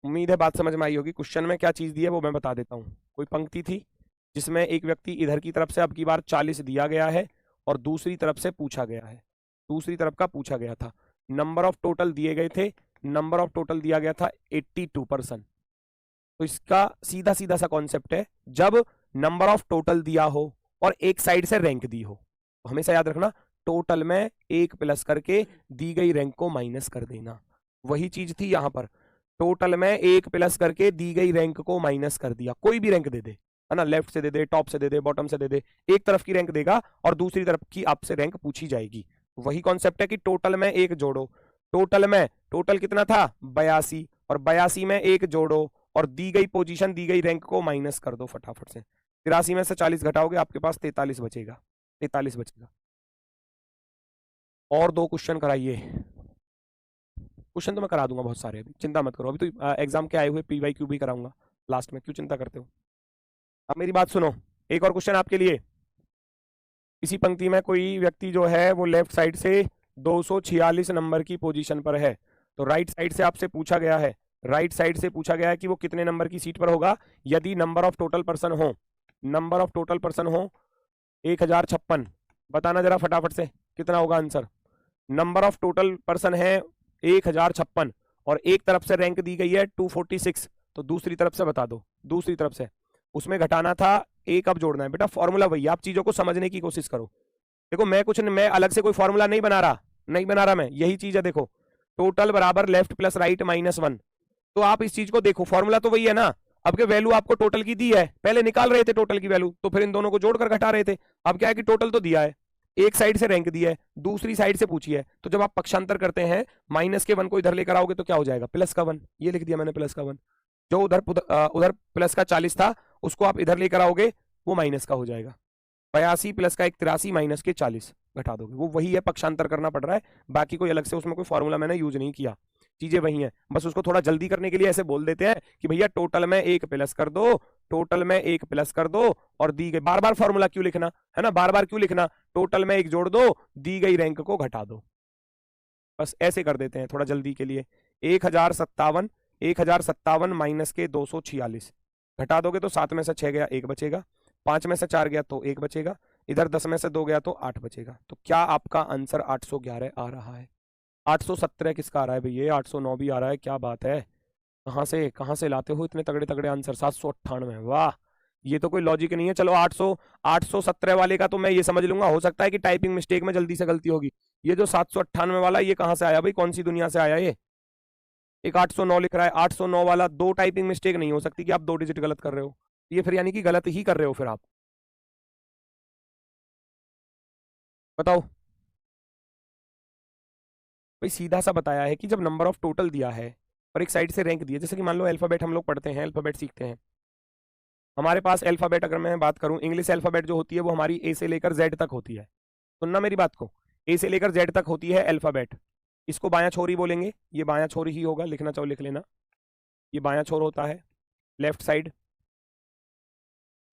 A: उम्मीद है बात समझ में आई होगी। क्वेश्चन में क्या चीज दी है वो मैं बता देता हूँ। कोई पंक्ति थी जिसमें एक व्यक्ति इधर की तरफ से अब की बार 40 दिया गया है और दूसरी तरफ से पूछा गया है, दूसरी तरफ का पूछा गया था। नंबर ऑफ टोटल दिए गए थे, नंबर ऑफ टोटल दिया गया था 82%। तो इसका सीधा सीधा सा कॉन्सेप्ट है, जब नंबर ऑफ टोटल दिया हो और एक साइड से रैंक दी हो, तो हमेशा याद रखना टोटल में एक प्लस करके दी गई रैंक को माइनस कर देना। वही चीज थी यहां पर, टोटल में एक प्लस करके दी गई रैंक को माइनस कर दिया। कोई भी रैंक दे दे, है ना, लेफ्ट से दे दे, टॉप से दे दे, बॉटम से दे दे, एक तरफ की रैंक देगा और दूसरी तरफ की आपसे रैंक पूछी जाएगी। वही कॉन्सेप्ट है कि टोटल में एक जोड़ो, टोटल में टोटल कितना था 82, और 82 में एक जोड़ो और दी गई पोजीशन दी गई रैंक को माइनस कर दो फटाफट से। 83 में से 40 घटाओगे आपके पास 43 बचेगा, 43 बचेगा। और 2 क्वेश्चन कराइए। क्वेश्चन तो मैं करा दूंगा बहुत सारे, अभी चिंता मत करो। अभी तो एग्जाम के आए हुए PYQ भी कराऊंगा लास्ट में, क्यों चिंता करते हो। अब मेरी बात सुनो, एक और क्वेश्चन आपके लिए। इसी पंक्ति में कोई व्यक्ति जो है वो लेफ्ट साइड से 246 नंबर की पोजीशन पर है, तो राइट साइड से आपसे पूछा गया है, राइट साइड से पूछा गया है कि वो कितने नंबर की सीट पर होगा यदि नंबर ऑफ टोटल पर्सन हो, नंबर ऑफ टोटल पर्सन हो 1056। बताना जरा फटाफट से कितना होगा answer. Number of total person है 1056 और एक तरफ से रैंक दी गई है 246, तो दूसरी तरफ से बता दो, दूसरी तरफ से उसमें घटाना था, एक अब जोड़ना है। बेटा फॉर्मूला वही, आप चीजों को समझने की कोशिश करो। देखो मैं अलग से कोई फॉर्मूला नहीं बना रहा मैं, यही चीज है। देखो टोटल बराबर लेफ्ट प्लस राइट -1, तो आप इस चीज को देखो, फॉर्मूला तो वही है ना। अब के वैल्यू आपको टोटल की दी है, पहले निकाल रहे थे टोटल की वैल्यू, तो फिर इन दोनों को जोड़कर घटा रहे थे। अब क्या है कि टोटल तो दिया है, एक साइड से रैंक दी है, दूसरी साइड से पूछी है, तो जब आप पक्षांतर करते हैं माइनस के 1 को इधर लेकर आओगे तो क्या हो जाएगा, प्लस का 1। ये लिख दिया मैंने प्लस का 1। जो उधर प्लस का 40 था उसको आप इधर लेकर आओगे वो माइनस का हो जाएगा। 82 प्लस का 83 माइनस के 40 घटा दोगे, वो वही है, पक्षांतर करना पड़ रहा है। बाकी कोई अलग से उसमें कोई फॉर्मूला मैंने यूज नहीं किया, चीजें वही हैं। बस उसको थोड़ा जल्दी करने के लिए ऐसे बोल देते हैं कि भैया टोटल में एक प्लस कर दो, टोटल में एक प्लस कर दो, और दी गई, बार बार फॉर्मूला क्यों लिखना है ना, बार बार क्यों लिखना, टोटल में एक जोड़ दो, दी गई रैंक को घटा दो। बस ऐसे कर देते हैं थोड़ा जल्दी के लिए। 1057 माइनस के 246 घटा दोगे तो 7 में से 6 गया 1 बचेगा, 5 में से 4 गया तो 1 बचेगा, इधर 10 में से 2 गया तो 8 बचेगा। तो क्या आपका आंसर 811 आ रहा है। 817 किसका आ रहा है भैया, 809 भी आ रहा है, क्या बात है, कहाँ से लाते हो इतने तगड़े तगड़े आंसर। 798, वाह, ये तो कोई लॉजिक नहीं है। चलो 817 वाले का तो मैं ये समझ लूंगा, हो सकता है कि टाइपिंग मिस्टेक में जल्दी से गलती होगी। ये जो 798 वाला, ये कहाँ से आया भाई, कौन सी दुनिया से आया ये। एक 809 लिख रहा है, 809 वाला, 2 टाइपिंग मिस्टेक नहीं हो सकती कि आप 2 डिजिट गलत कर रहे हो, ये फिर यानी कि गलत ही कर रहे हो फिर आप। बताओ भाई, सीधा सा बताया है कि जब नंबर ऑफ टोटल दिया है और एक साइड से रैंक दिया, जैसे कि मान लो अल्फाबेट हम लोग पढ़ते हैं, अल्फाबेट सीखते हैं, हमारे पास अल्फाबेट, अगर मैं बात करूं इंग्लिश अल्फाबेट जो होती है वो हमारी ए से लेकर जेड तक होती है। सुनना मेरी बात को, ए से लेकर जेड तक होती है अल्फाबेट। इसको बायां छोरी बोलेंगे, ये बायां छोरी ही होगा, लिखना चाहो लिख लेना। ये बायां छोर होता है लेफ्ट साइड,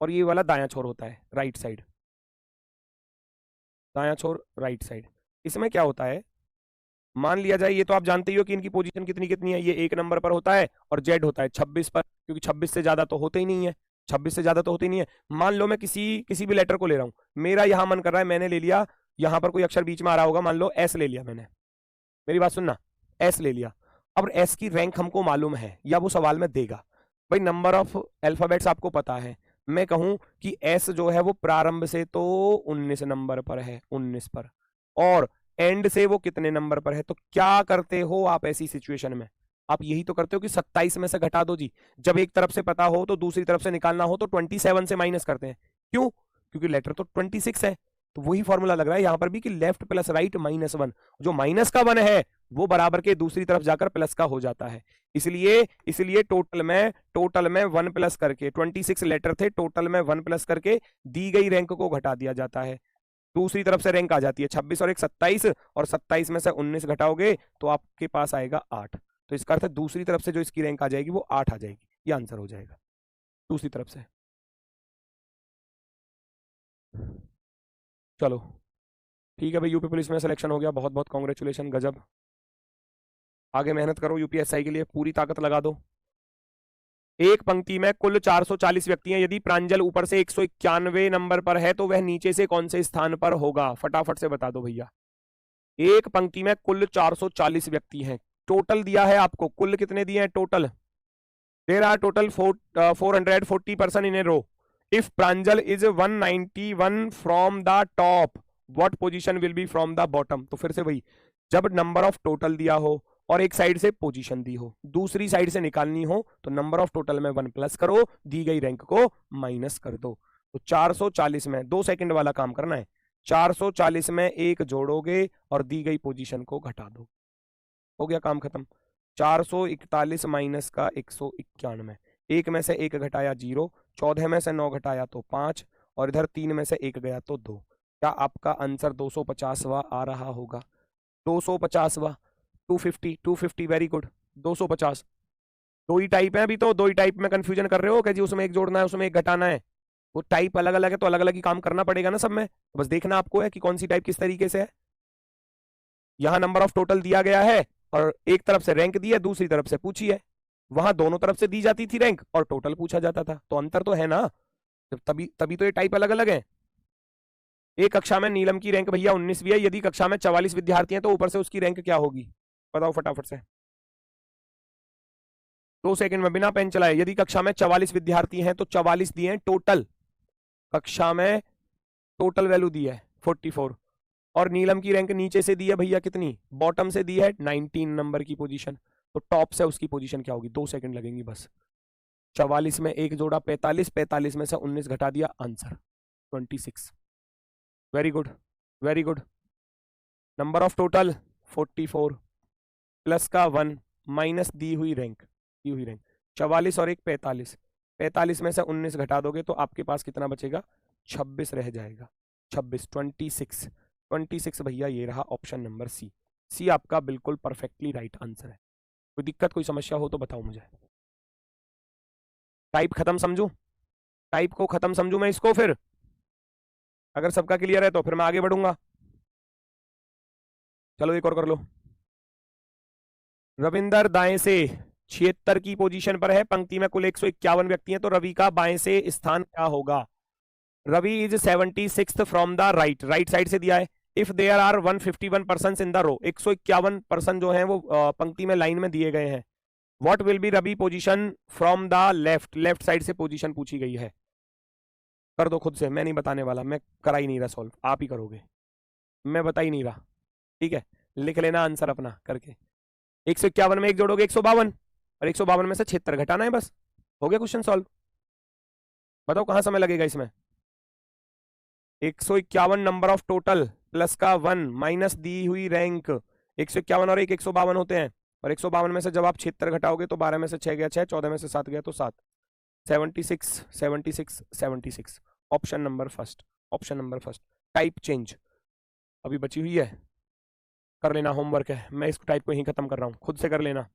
A: और ये वाला दायां छोर होता है राइट साइड, दायां छोर राइट साइड। इसमें क्या होता है, मान लिया जाए, ये तो आप जानते ही हो कि इनकी पोजीशन कितनी कितनी है, ये 1 नंबर पर होता है और जेड होता है 26 पर, क्योंकि 26 से ज्यादा तो होते ही नहीं है, 26 से ज्यादा तो होते ही नहीं है। मान लो मैं किसी भी लेटर को ले रहा हूं, मेरा यहां मन कर रहा है, मैंने ले लिया, यहां पर कोई अक्षर बीच में आ रहा होगा, मान लो एस ले लिया मैंने, मेरी बात सुनना, एस ले लिया। अब एस की रैंक हमको मालूम है या वो सवाल में देगा, भाई नंबर ऑफ अल्फाबेट्स आपको पता है, मैं कहूं कि एस जो है वो प्रारंभ से तो 19 नंबर पर है, 19 पर, और एंड से वो कितने नंबर पर है। तो क्या करते हो आप ऐसी सिचुएशन में, आप यही तो करते हो कि 27 में से घटा दो जी। जब एक तरफ से पता हो तो दूसरी तरफ से निकालना हो तो 27 से माइनस करते हैं। क्यों, क्योंकि लेटर तो 26 है, तो वही फॉर्मूला लग रहा है यहां पर भी कि लेफ्ट प्लस राइट -1, जो माइनस का 1 है वो बराबर के दूसरी तरफ जाकर प्लस का हो जाता है। इसलिए इसलिए टोटल में 1 प्लस करके 26 लेटर थे, टोटल में 1 प्लस करके दी गई रैंक को घटा दिया जाता है। दूसरी तरफ से रैंक आ जाती है 26 और 1 27, और 27 में से 19 घटाओगे तो आपके पास आएगा 8। तो इसका अर्थ है दूसरी तरफ से जो इसकी रैंक आ जाएगी वो 8 आ जाएगी। ये आंसर हो जाएगा दूसरी तरफ से। चलो ठीक है भाई, यूपी पुलिस में सिलेक्शन हो गया, बहुत बहुत कांग्रेचुलेशन, गजब। आगे मेहनत करो, यूपीएसआई के लिए पूरी ताकत लगा दो। एक पंक्ति में कुल 440 व्यक्ति हैं। यदि प्रांजल ऊपर से 191 नंबर पर है तो वह नीचे से कौन से स्थान पर होगा? फटाफट से बता दो भैया। एक पंक्ति में कुल 440 व्यक्ति हैं, टोटल दिया है आपको, कुल कितने दिए हैं total? There are total 440 person in a row. If Pranjal is 191 from the top, what position will be from the bottom? तो फिर से वही, जब नंबर ऑफ टोटल दिया हो और एक साइड से पोजीशन दी हो, दूसरी साइड से निकालनी हो, तो नंबर ऑफ टोटल में 1 प्लस करो, दी गई रैंक को माइनस कर दो। तो 440 में 2 सेकंड वाला काम करना है, 440 में 1 जोड़ोगे और दी गई पोजीशन को घटा दो, हो गया काम खत्म। 441 माइनस का 191, 1 में से 1 घटाया 0, 14 में से 9 घटाया तो 5, और इधर 3 में से 1 गया तो 2। क्या आपका आंसर 250वां आ रहा होगा? 250वां, 250, वेरी गुड, 250। दो ही टाइप है, अभी तो दो ही टाइप में कंफ्यूजन कर रहे हो कि जी उसमें 1 जोड़ना है उसमें 1 घटाना है। वो टाइप अलग अलग है तो अलग अलग ही काम करना पड़ेगा ना सब में, बस देखना आपको है कि कौन सी टाइप किस तरीके से है। यहां नंबर ऑफ टोटल दिया गया है और एक तरफ से रैंक दी है, दूसरी तरफ से पूछी है। वहां दोनों तरफ से दी जाती थी रैंक और टोटल पूछा जाता था, तो अंतर तो है ना, तभी तभी तो ये टाइप अलग अलग है। एक कक्षा में नीलम की रैंक भैया 19 भी है, यदि कक्षा में 44 विद्यार्थी हैं तो ऊपर से उसकी रैंक क्या होगी? बताओ फटाफट से, 2 सेकंड में बिना पेन चलाए। यदि कक्षा में 44 विद्यार्थी हैं तो 44 दिए हैं टोटल, कक्षा में टोटल वैल्यू दी है 44, और नीलम की रैंक नीचे से दी है भैया कितनी? बॉटम से दी है 19 नंबर की पोजीशन, तो टॉप से उसकी पोजीशन क्या होगी? 2 सेकंड लगेंगी बस। 44 में 1 जोड़ा 45, 45 में से 19 घटा दिया, answer 26। Very good, very good. Number of total 44 plus का 1 माइनस दी हुई रैंक 44 और 1 45, 45 में से 19 घटा दोगे तो आपके पास कितना बचेगा? 26 रह जाएगा, 26 26 भैया ये रहा ऑप्शन नंबर सी आपका बिल्कुल परफेक्टली राइट आंसर है। कोई दिक्कत कोई समस्या हो तो बताओ मुझे। टाइप खत्म समझू, टाइप को खत्म समझू मैं इसको, फिर अगर सबका क्लियर है तो फिर मैं आगे बढ़ूंगा। चलो एक और कर लो। रविंदर दाएं से 76 की पोजीशन पर है, पंक्ति में कुल 151 व्यक्ति हैं, तो रवि का बाएं से स्थान क्या होगा? Ravi is 76th from the right, right side से दिया है। If there are 151 person in the row, 151 person जो हैं वो पंक्ति में लाइन में दिए गए हैं। What will be Ravi position from the left, left side से पोजीशन पूछी गई है। कर दो खुद से, मैं नहीं बताने वाला, मैं करा ही नहीं रहा सॉल्व, आप ही करोगे, मैं बता ही नहीं रहा, ठीक है? लिख लेना आंसर अपना करके। 151 में 1 जोड़ोगे 152, और 152 में से 76 घटाना है, बस हो गया क्वेश्चन सॉल्व। बताओ कहां समय लगेगा इसमें? 151 नंबर ऑफ टोटल प्लस का 1 माइनस दी हुई रैंक, 151 और 1 152 होते हैं, और 152 में से जब आप 76 घटाओगे तो 12 में से 6 गया 6, 14 में से 7 गया तो 7, 76 76 76, option number first, option number first. Type change अभी बची हुई है, कर लेना, होमवर्क है, मैं इस टाइप को ही खत्म कर रहा हूँ, खुद से कर लेना।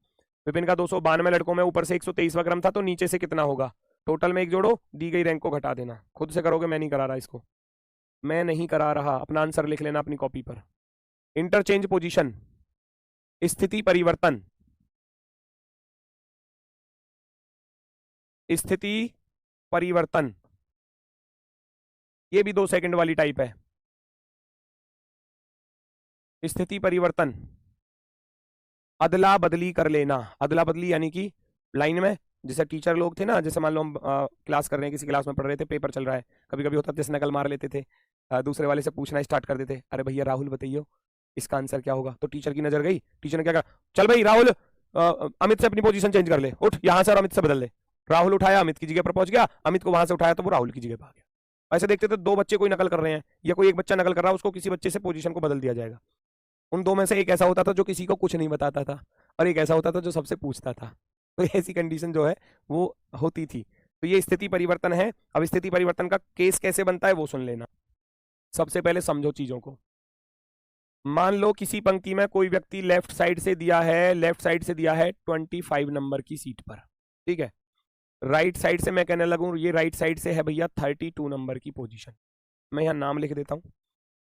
A: विपिन का 292 लड़कों में ऊपर से 123वां क्रम था, तो नीचे से कितना होगा? टोटल में 1 जोड़ो, दी गई रैंक को घटा देना, खुद से करोगे, मैं नहीं करा रहा इसको, मैं नहीं करा रहा। अपना आंसर लिख लेना अपनी कॉपी पर। इंटरचेंज पोजीशन, स्थिति परिवर्तन, स्थिति परिवर्तन, ये भी 2 सेकंड वाली टाइप है। स्थिति परिवर्तन, अदला बदली कर लेना, अदला बदली यानी कि लाइन में जैसे टीचर लोग थे ना, जैसे मान लो हम क्लास कर रहे हैं, किसी क्लास में पढ़ रहे थे, पेपर चल रहा है, कभी कभी होता था जैसे नकल मार लेते थे, दूसरे वाले से पूछना स्टार्ट कर देते, अरे भैया राहुल बताइए इसका आंसर क्या होगा? तो टीचर की नजर गई, टीचर ने क्या कहा, चल भाई राहुल अमित से अपनी पोजीशन चेंज कर ले, उठ यहां से और अमित से बदल ले। राहुल उठाया, अमित की जगह पर पहुंच गया, अमित को वहां से उठाया तो वो राहुल की जगह पर आ गया। ऐसे देखते तो दो बच्चे कोई नकल कर रहे हैं या कोई एक बच्चा नकल कर रहा है, उसको किसी बच्चे से पोजीशन को बदल दिया जाएगा। उन दो में से एक ऐसा होता था जो किसी को कुछ नहीं बताता था, और एक ऐसा होता था जो सबसे पूछता था। तो ऐसी कंडीशन जो है वो होती थी। तो ये स्थिति परिवर्तन है। अब स्थिति परिवर्तन का केस कैसे बनता है वो सुन लेना। सबसे पहले समझो चीजों को। मान लो किसी पंक्ति में कोई व्यक्ति लेफ्ट साइड से दिया है 25 नंबर की सीट पर, ठीक है। राइट साइड से मैं कहने लगूं, ये राइट साइड से है भैया 32 नंबर की पोजीशन। मैं यहाँ नाम लिख देता हूं।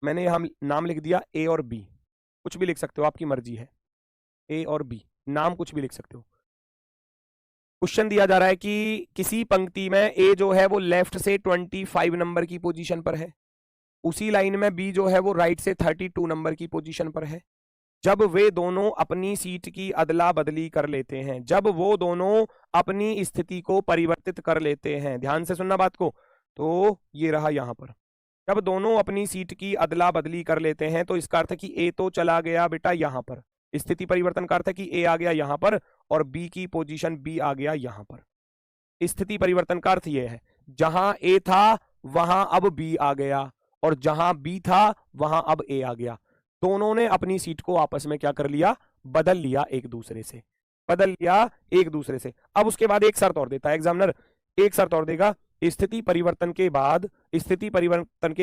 A: मैंने यहाँ नाम लिख दिया ए और बी, कुछ भी लिख सकते हो, आपकी मर्जी है। ए और बी नाम कुछ भी लिख सकते हो। क्वेश्चन दिया जा रहा है कि किसी पंक्ति में ए जो है वो लेफ्ट से 25 नंबर की पोजीशन पर है, उसी लाइन में बी जो है वो राइट से 32 नंबर की पोजीशन पर है। जब वे दोनों अपनी सीट की अदला बदली कर लेते हैं, जब वो दोनों अपनी स्थिति को परिवर्तित कर लेते हैं, ध्यान से सुनना बात को, तो ये रहा यहां पर, जब दोनों अपनी सीट की अदला बदली कर लेते हैं तो इसका अर्थ है कि ए तो चला गया बेटा यहां पर, स्थिति परिवर्तन का अर्थ है कि ए आ गया यहां पर और बी की पोजीशन बी आ गया यहां पर। स्थिति परिवर्तन का अर्थ यह है जहां ए था वहां अब बी आ गया और जहां बी था वहां अब ए आ गया। दोनों ने अपनी सीट को आपस में क्या कर लिया, बदल लिया, एक दूसरे से बदल लिया एक दूसरे से। अब उसके बाद एक शर्त और देता है एग्जामिनर, एक शर्त और देगा, स्थिति परिवर्तन के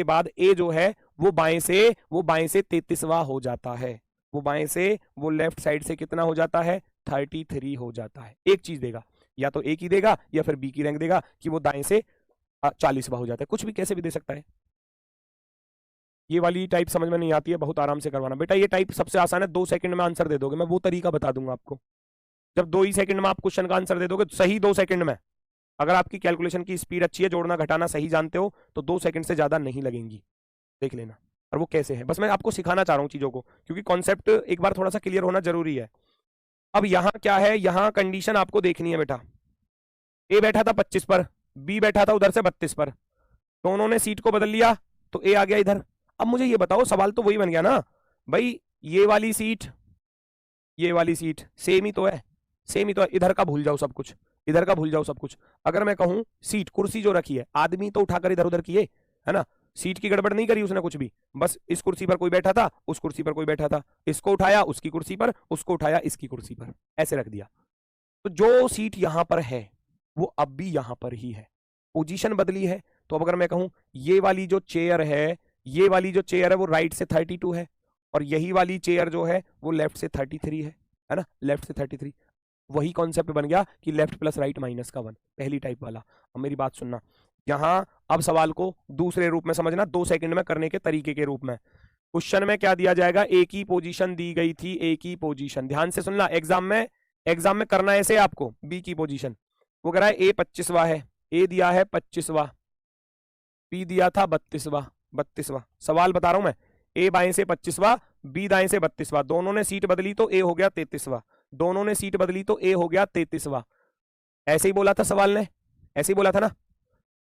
A: बाद ए जो है वो बाएं से 33वां हो जाता है, वो बाएं से वो लेफ्ट साइड से कितना हो जाता है 33 हो जाता है। एक चीज देगा, या तो ए की देगा या फिर बी की रैंक देगा कि वो दाएं से 40वां हो जाता है, कुछ भी कैसे भी दे सकता है। ये वाली टाइप समझ में नहीं आती है, बहुत आराम से करवाना बेटा। ये टाइप सबसे आसान है, 2 सेकंड में आंसर दे दोगे, मैं वो तरीका बता दूंगा आपको। जब 2 ही सेकंड में आप क्वेश्चन का आंसर दे दोगे, सही 2 सेकंड में, अगर आपकी कैलकुलेशन की स्पीड अच्छी है, जोड़ना घटाना सही जानते हो, तो 2 सेकंड से ज्यादा नहीं लगेंगी, देख लेना। और वो कैसे है बस मैं आपको सिखाना चाह रहा हूँ चीजों को, क्योंकि कॉन्सेप्ट एक बार थोड़ा सा क्लियर होना जरूरी है। अब यहाँ क्या है, यहाँ कंडीशन आपको देखनी है बेटा। ए बैठा था 25 पर, बी बैठा था उधर से 32 पर, दोनों ने सीट को बदल लिया तो ए आ गया इधर। अब मुझे ये बताओ, सवाल तो वही बन गया ना भाई, ये वाली सीट सेम ही तो है, सेम ही तो है। इधर का भूल जाओ सब कुछ, इधर का भूल जाओ सब कुछ। अगर मैं कहूं सीट, कुर्सी जो रखी है, आदमी तो उठाकर इधर उधर किए है ना, सीट की गड़बड़ नहीं करी उसने कुछ भी, बस इस कुर्सी पर कोई बैठा था, उस कुर्सी पर कोई बैठा था, इसको उठाया उसकी कुर्सी पर, उसको उठाया इसकी कुर्सी पर, ऐसे रख दिया। तो जो सीट यहां पर है वो अब भी यहां पर ही है, पोजीशन बदली है। तो अब अगर मैं कहूं ये वाली जो चेयर है वो राइट से 32 है और यही वाली चेयर जो है वो लेफ्ट से 33 है ना, लेफ्ट से 33। वही कॉन्सेप्ट बन गया कि लेफ्ट प्लस राइट माइनस का 1, पहली टाइप वाला। अब मेरी बात सुनना, यहां अब सवाल को दूसरे रूप में समझना, 2 सेकंड में करने के तरीके के रूप में। क्वेश्चन में क्या दिया जाएगा, ए की पोजीशन दी गई थी, ए की पोजीशन, ध्यान से सुनना, एग्जाम में करना ऐसे आपको, बी की पोजीशन वो करा है ए 25वां है, ए दिया है 25वां, बी दिया था 32वां। सवाल बता रहा हूं मैं, ए बाएं से 25वां, बी दाएं से 32वां, दोनों ने सीट बदली तो ए हो गया 33वां, दोनों ने सीट बदली तो ए हो गया 33वां। ऐसे ही बोला था सवाल ने, ऐसे ही बोला था ना,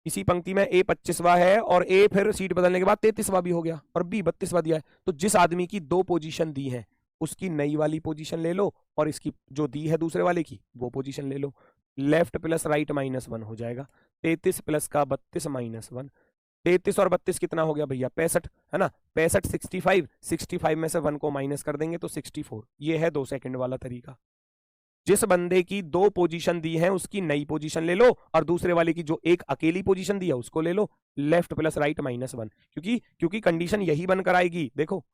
A: इसी पंक्ति में ए 25वां है और ए फिर सीट बदलने के बाद 33वां भी हो गया और बी 32वां दिया है। तो जिस आदमी की 2 पोजीशन दी है उसकी नई वाली पोजीशन ले लो और इसकी जो दी है दूसरे वाले की वो पोजीशन ले लो। लेफ्ट प्लस राइट -1 हो जाएगा, 33 प्लस का 32 -1, 33 और 32 कितना हो गया भैया 65 है ना, 65 65 में से 1 को माइनस कर देंगे तो 64। ये है 2 सेकंड वाला तरीका। जिस बंदे की 2 पोजीशन दी है उसकी नई पोजीशन ले लो और दूसरे वाले की जो एक अकेली पोजीशन दी है उसको ले लो, लेफ्ट प्लस राइट -1, क्योंकि कंडीशन यही बनकर आएगी। देखो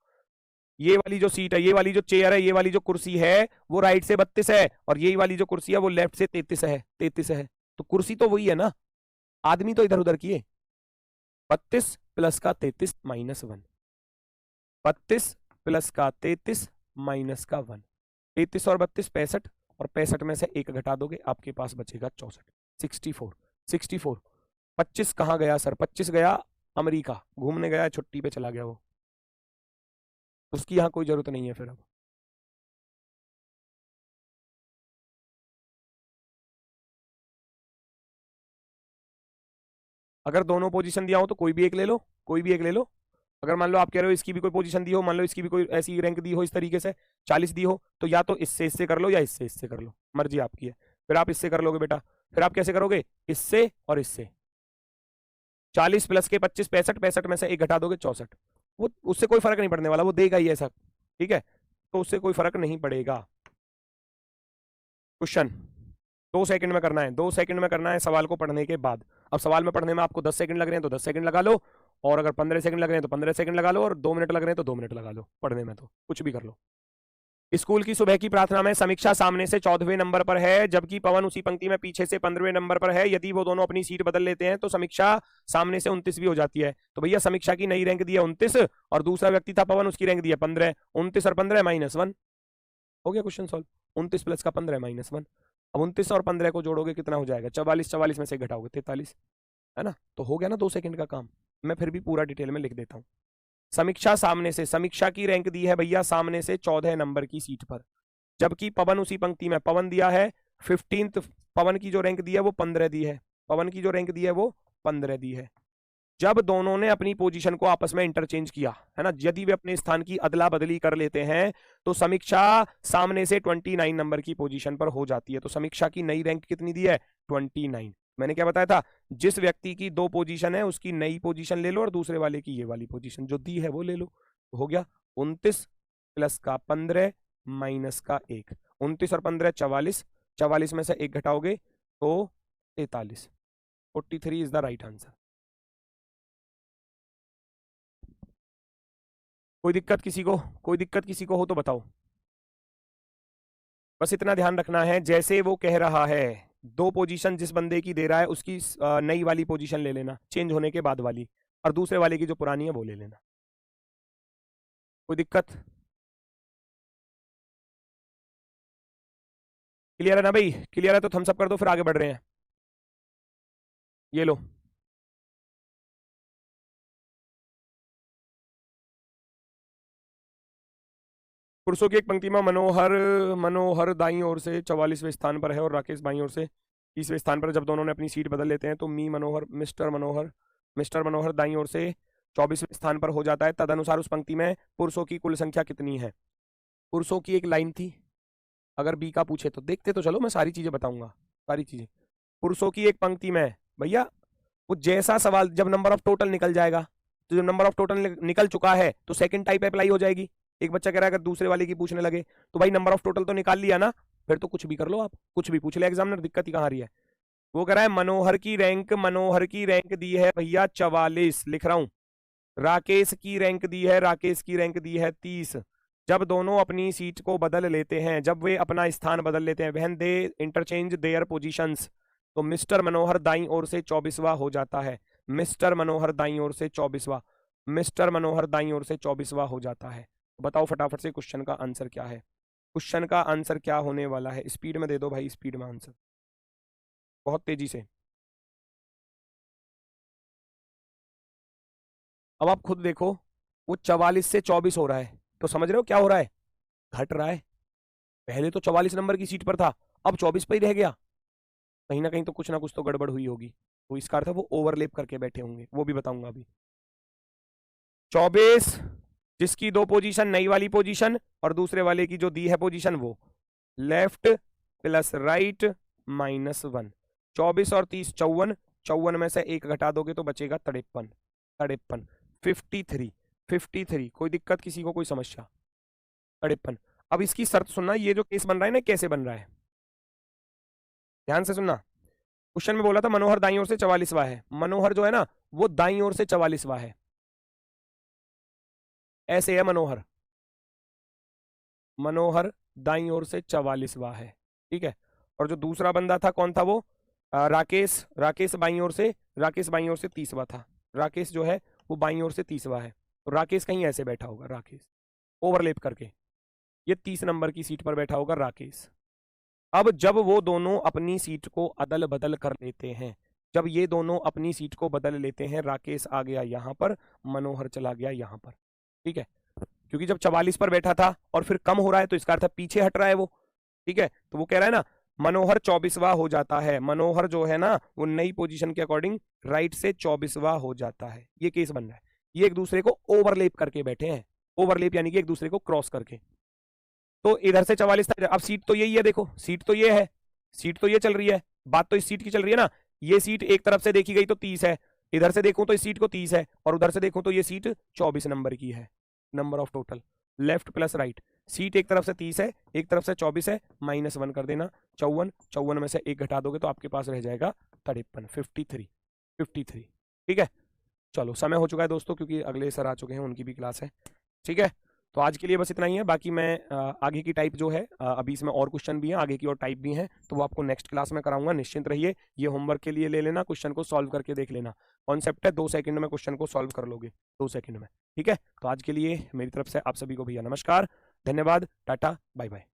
A: ये वाली जो सीट है, ये वाली जो चेयर है, ये वाली जो कुर्सी है वो राइट से 32 है और यही वाली जो कुर्सी है वो लेफ्ट से 33 है। तो कुर्सी तो वही है ना, आदमी तो इधर उधर किए। 32 प्लस का 33 -1, 32 प्लस का 33 माइनस का 1, 33 और 32 65 और 65 में से 1 घटा दोगे आपके पास बचेगा 64। 64 25 कहाँ गया सर, 25 गया अमेरिका घूमने गया, छुट्टी पे चला गया वो, उसकी यहां कोई जरूरत नहीं है फिर। अब अगर दोनों पोजीशन दिया हो तो कोई भी एक ले लो, कोई भी एक ले लो। अगर मान लो आप कह रहे हो इसकी भी कोई पोजीशन दी हो, मान लो इसकी भी कोई ऐसी रैंक दी हो इस तरीके से 40 दी हो, तो या तो इससे कर लो या इससे कर लो, मर्जी आपकी है। फिर आप इससे कर लोगे बेटा, फिर आप कैसे करोगे, इससे और इससे, 40 प्लस के 25 65, 65 में से एक घटा दोगे 64। वो उससे कोई फर्क नहीं पड़ने वाला, वो देगा ही ऐसा, ठीक है, तो उससे कोई फर्क नहीं पड़ेगा। क्वेश्चन 2 सेकंड में करना है, 2 सेकंड में करना है सवाल को पढ़ने के बाद। अब सवाल में पढ़ने में आपको 10 सेकंड लग रहे हैं तो 10 सेकंड लगा लो, और अगर 15 सेकंड लग रहे हैं तो 15 सेकंड लगा लो, और 2 मिनट लग रहे हैं तो 2 मिनट लगा लो पढ़ने में, तो कुछ भी कर लो। स्कूल की सुबह की प्रार्थना में समीक्षा सामने से 14वें नंबर पर है, जबकि पवन उसी पंक्ति में पीछे से 15वें नंबर पर है। यदि वो दोनों अपनी सीट बदल लेते हैं तो समीक्षा सामने से 29वीं हो जाती है। तो भैया समीक्षा की नई रैंक दी है 29, और दूसरा व्यक्ति था पवन, उसकी रैंक दी है 15। 29 और 15 -1 हो गया क्वेश्चन सॉल्व। 29 प्लस का 15 -1। अब 29 और 15 को जोड़ोगे कितना हो जाएगा? 44, 44 में से घटाओगे 43, है ना? तो हो गया ना 2 सेकंड का काम। मैं फिर भी पूरा डिटेल में लिख देता हूं। समीक्षा सामने से, समीक्षा की रैंक दी है भैया सामने से 14 नंबर की सीट पर, जबकि पवन उसी पंक्ति में, पवन दिया है 15th, पवन की जो रैंक दी है वो 15 दी है, पवन की जो रैंक दी है वो 15 दी है। जब दोनों ने अपनी पोजीशन को आपस में इंटरचेंज किया, है ना, यदि वे अपने स्थान की अदला बदली कर लेते हैं तो समीक्षा सामने से 29 नंबर की पोजीशन पर हो जाती है। तो समीक्षा की नई रैंक कितनी दी है? 29। मैंने क्या बताया था? जिस व्यक्ति की 2 पोजीशन है उसकी नई पोजीशन ले लो, और दूसरे वाले की ये वाली पोजीशन जो दी है वो ले लो। तो हो गया 29 प्लस का 15 माइनस का 1। 29 और 15 44, 44 में से 1 घटाओगे तो 43। 43 इज द राइट आंसर। कोई दिक्कत किसी को? कोई दिक्कत किसी को हो तो बताओ। बस इतना ध्यान रखना है, जैसे वो कह रहा है 2 पोजीशन जिस बंदे की दे रहा है उसकी नई वाली पोजीशन ले लेना, चेंज होने के बाद वाली, और दूसरे वाले की जो पुरानी है वो ले लेना। कोई दिक्कत? क्लियर है ना भाई? क्लियर है तो थम्स अप कर दो, फिर आगे बढ़ रहे हैं। ये लो, पुरुषों की एक पंक्ति में मनोहर मनोहर दाईं ओर से 44वें स्थान पर है और राकेश बाईं ओर से 30वें स्थान पर। जब दोनों ने अपनी सीट बदल लेते हैं तो मिस्टर मनोहर दाईं ओर से 24वें स्थान पर हो जाता है। तदनुसार उस पंक्ति में पुरुषों की कुल संख्या कितनी है? पुरुषों की एक लाइन थी, अगर बी का पूछे तो देखते तो चलो, मैं सारी चीजें बताऊंगा, सारी चीजें। पुरुषों की एक पंक्ति में भैया, वो जैसा सवाल जब नंबर ऑफ टोटल निकल जाएगा, तो जब नंबर ऑफ टोटल निकल चुका है तो सेकंड टाइप अप्लाई हो जाएगी। एक बच्चा कह रहा है अगर दूसरे वाले की पूछने लगे तो भाई नंबर ऑफ टोटल तो निकाल लिया ना, फिर तो कुछ भी कर लो, आप कुछ भी पूछ ले एग्जामिनर, दिक्कत ही कहां रही है। वो कह रहा है मनोहर की रैंक दी है भैया 44, लिख रहा हूं। राकेश की रैंक दी है 30। जब दोनों अपनी सीट को बदल लेते हैं, जब वे अपना स्थान बदल लेते हैं, when they interchange their positions, तो मिस्टर मनोहर दाईं ओर से 24वां हो जाता है। मिस्टर मनोहर दाईं ओर से 24वां हो जाता है। बताओ फटाफट से क्वेश्चन का आंसर क्या है? क्वेश्चन का आंसर क्या होने वाला है? स्पीड में दे दो भाई, स्पीड में आंसर, बहुत तेजी से। अब आप खुद देखो, वो 44 से 24 हो रहा है, तो समझ रहे हो क्या हो रहा है? घट रहा है। पहले तो 44 नंबर की सीट पर था, अब 24 पर ही रह गया। कहीं ना कहीं तो कुछ ना कुछ तो गड़बड़ हुई होगी, तो इसका अर्थ है वो ओवरलेप करके बैठे होंगे, वो भी बताऊंगा अभी। 24 जिसकी 2 पोजीशन, नई वाली पोजीशन और दूसरे वाले की जो दी है पोजीशन, वो लेफ्ट प्लस राइट -1। 24 और 30 54, 54 में से 1 घटा दोगे तो बचेगा 53, 53। कोई दिक्कत किसी को? कोई समस्या? 53। अब इसकी शर्त सुनना, ये जो केस बन रहा है ना, कैसे बन रहा है, ध्यान से सुनना। क्वेश्चन में बोला था मनोहर दाईं ओर से 44वां है, मनोहर जो है ना वो दाईं ओर से 44वां है, ऐसे है मनोहर दाईं ओर से 44वां है, ठीक है। और जो दूसरा बंदा था कौन था? वो राकेश बाईं ओर से 30वां था। राकेश जो है वो बाईं ओर से 30वां है, तो राकेश कहीं ऐसे बैठा होगा, राकेश ओवरलेप करके, ये 30 नंबर की सीट पर बैठा होगा राकेश। अब जब वो दोनों अपनी सीट को अदल बदल कर लेते हैं, जब ये दोनों अपनी सीट को बदल लेते हैं, राकेश आ गया यहां पर, मनोहर चला गया यहां पर, ठीक है। क्योंकि जब 44 पर बैठा था और फिर कम हो रहा है तो इसका अर्थ पीछे हट रहा है वो, ठीक है। तो वो कह रहा है ना मनोहर 24वां हो जाता है, मनोहर जो है ना वो नई पोजीशन के अकॉर्डिंग राइट से 24वां हो जाता है। ये केस बन रहा है, ये एक दूसरे को ओवरलेप करके बैठे हैं, ओवरलेप यानी कि एक दूसरे को क्रॉस करके। तो इधर से 44 था, अब सीट तो यही है, देखो सीट तो ये है, सीट तो ये चल रही है, बात तो इस सीट की चल रही है ना। ये सीट एक तरफ से देखी गई तो 30 है, इधर से देखूं तो इस सीट को 30 है और उधर से देखूं तो ये सीट 24 नंबर की है, number of total, left plus right. Seat एक तरफ से 30 है, एक तरफ से 24 है, -1 कर देना, 54, 54 में से 1 घटा दोगे तो आपके पास रह जाएगा 53, 53। ठीक है, चलो समय हो चुका है दोस्तों, क्योंकि अगले सर आ चुके हैं, उनकी भी क्लास है। ठीक है, तो आज के लिए बस इतना ही है। बाकी मैं आगे की टाइप जो है, अभी इसमें और क्वेश्चन भी हैं, आगे की और टाइप भी हैं, तो वो आपको नेक्स्ट क्लास में कराऊंगा, निश्चिंत रहिए। ये होमवर्क के लिए ले लेना, क्वेश्चन को सॉल्व करके देख लेना। कॉन्सेप्ट है, 2 सेकंड में क्वेश्चन को सॉल्व कर लोगे, 2 सेकंड में। ठीक है, तो आज के लिए मेरी तरफ से आप सभी को भैया नमस्कार, धन्यवाद, टाटा, बाय बाय।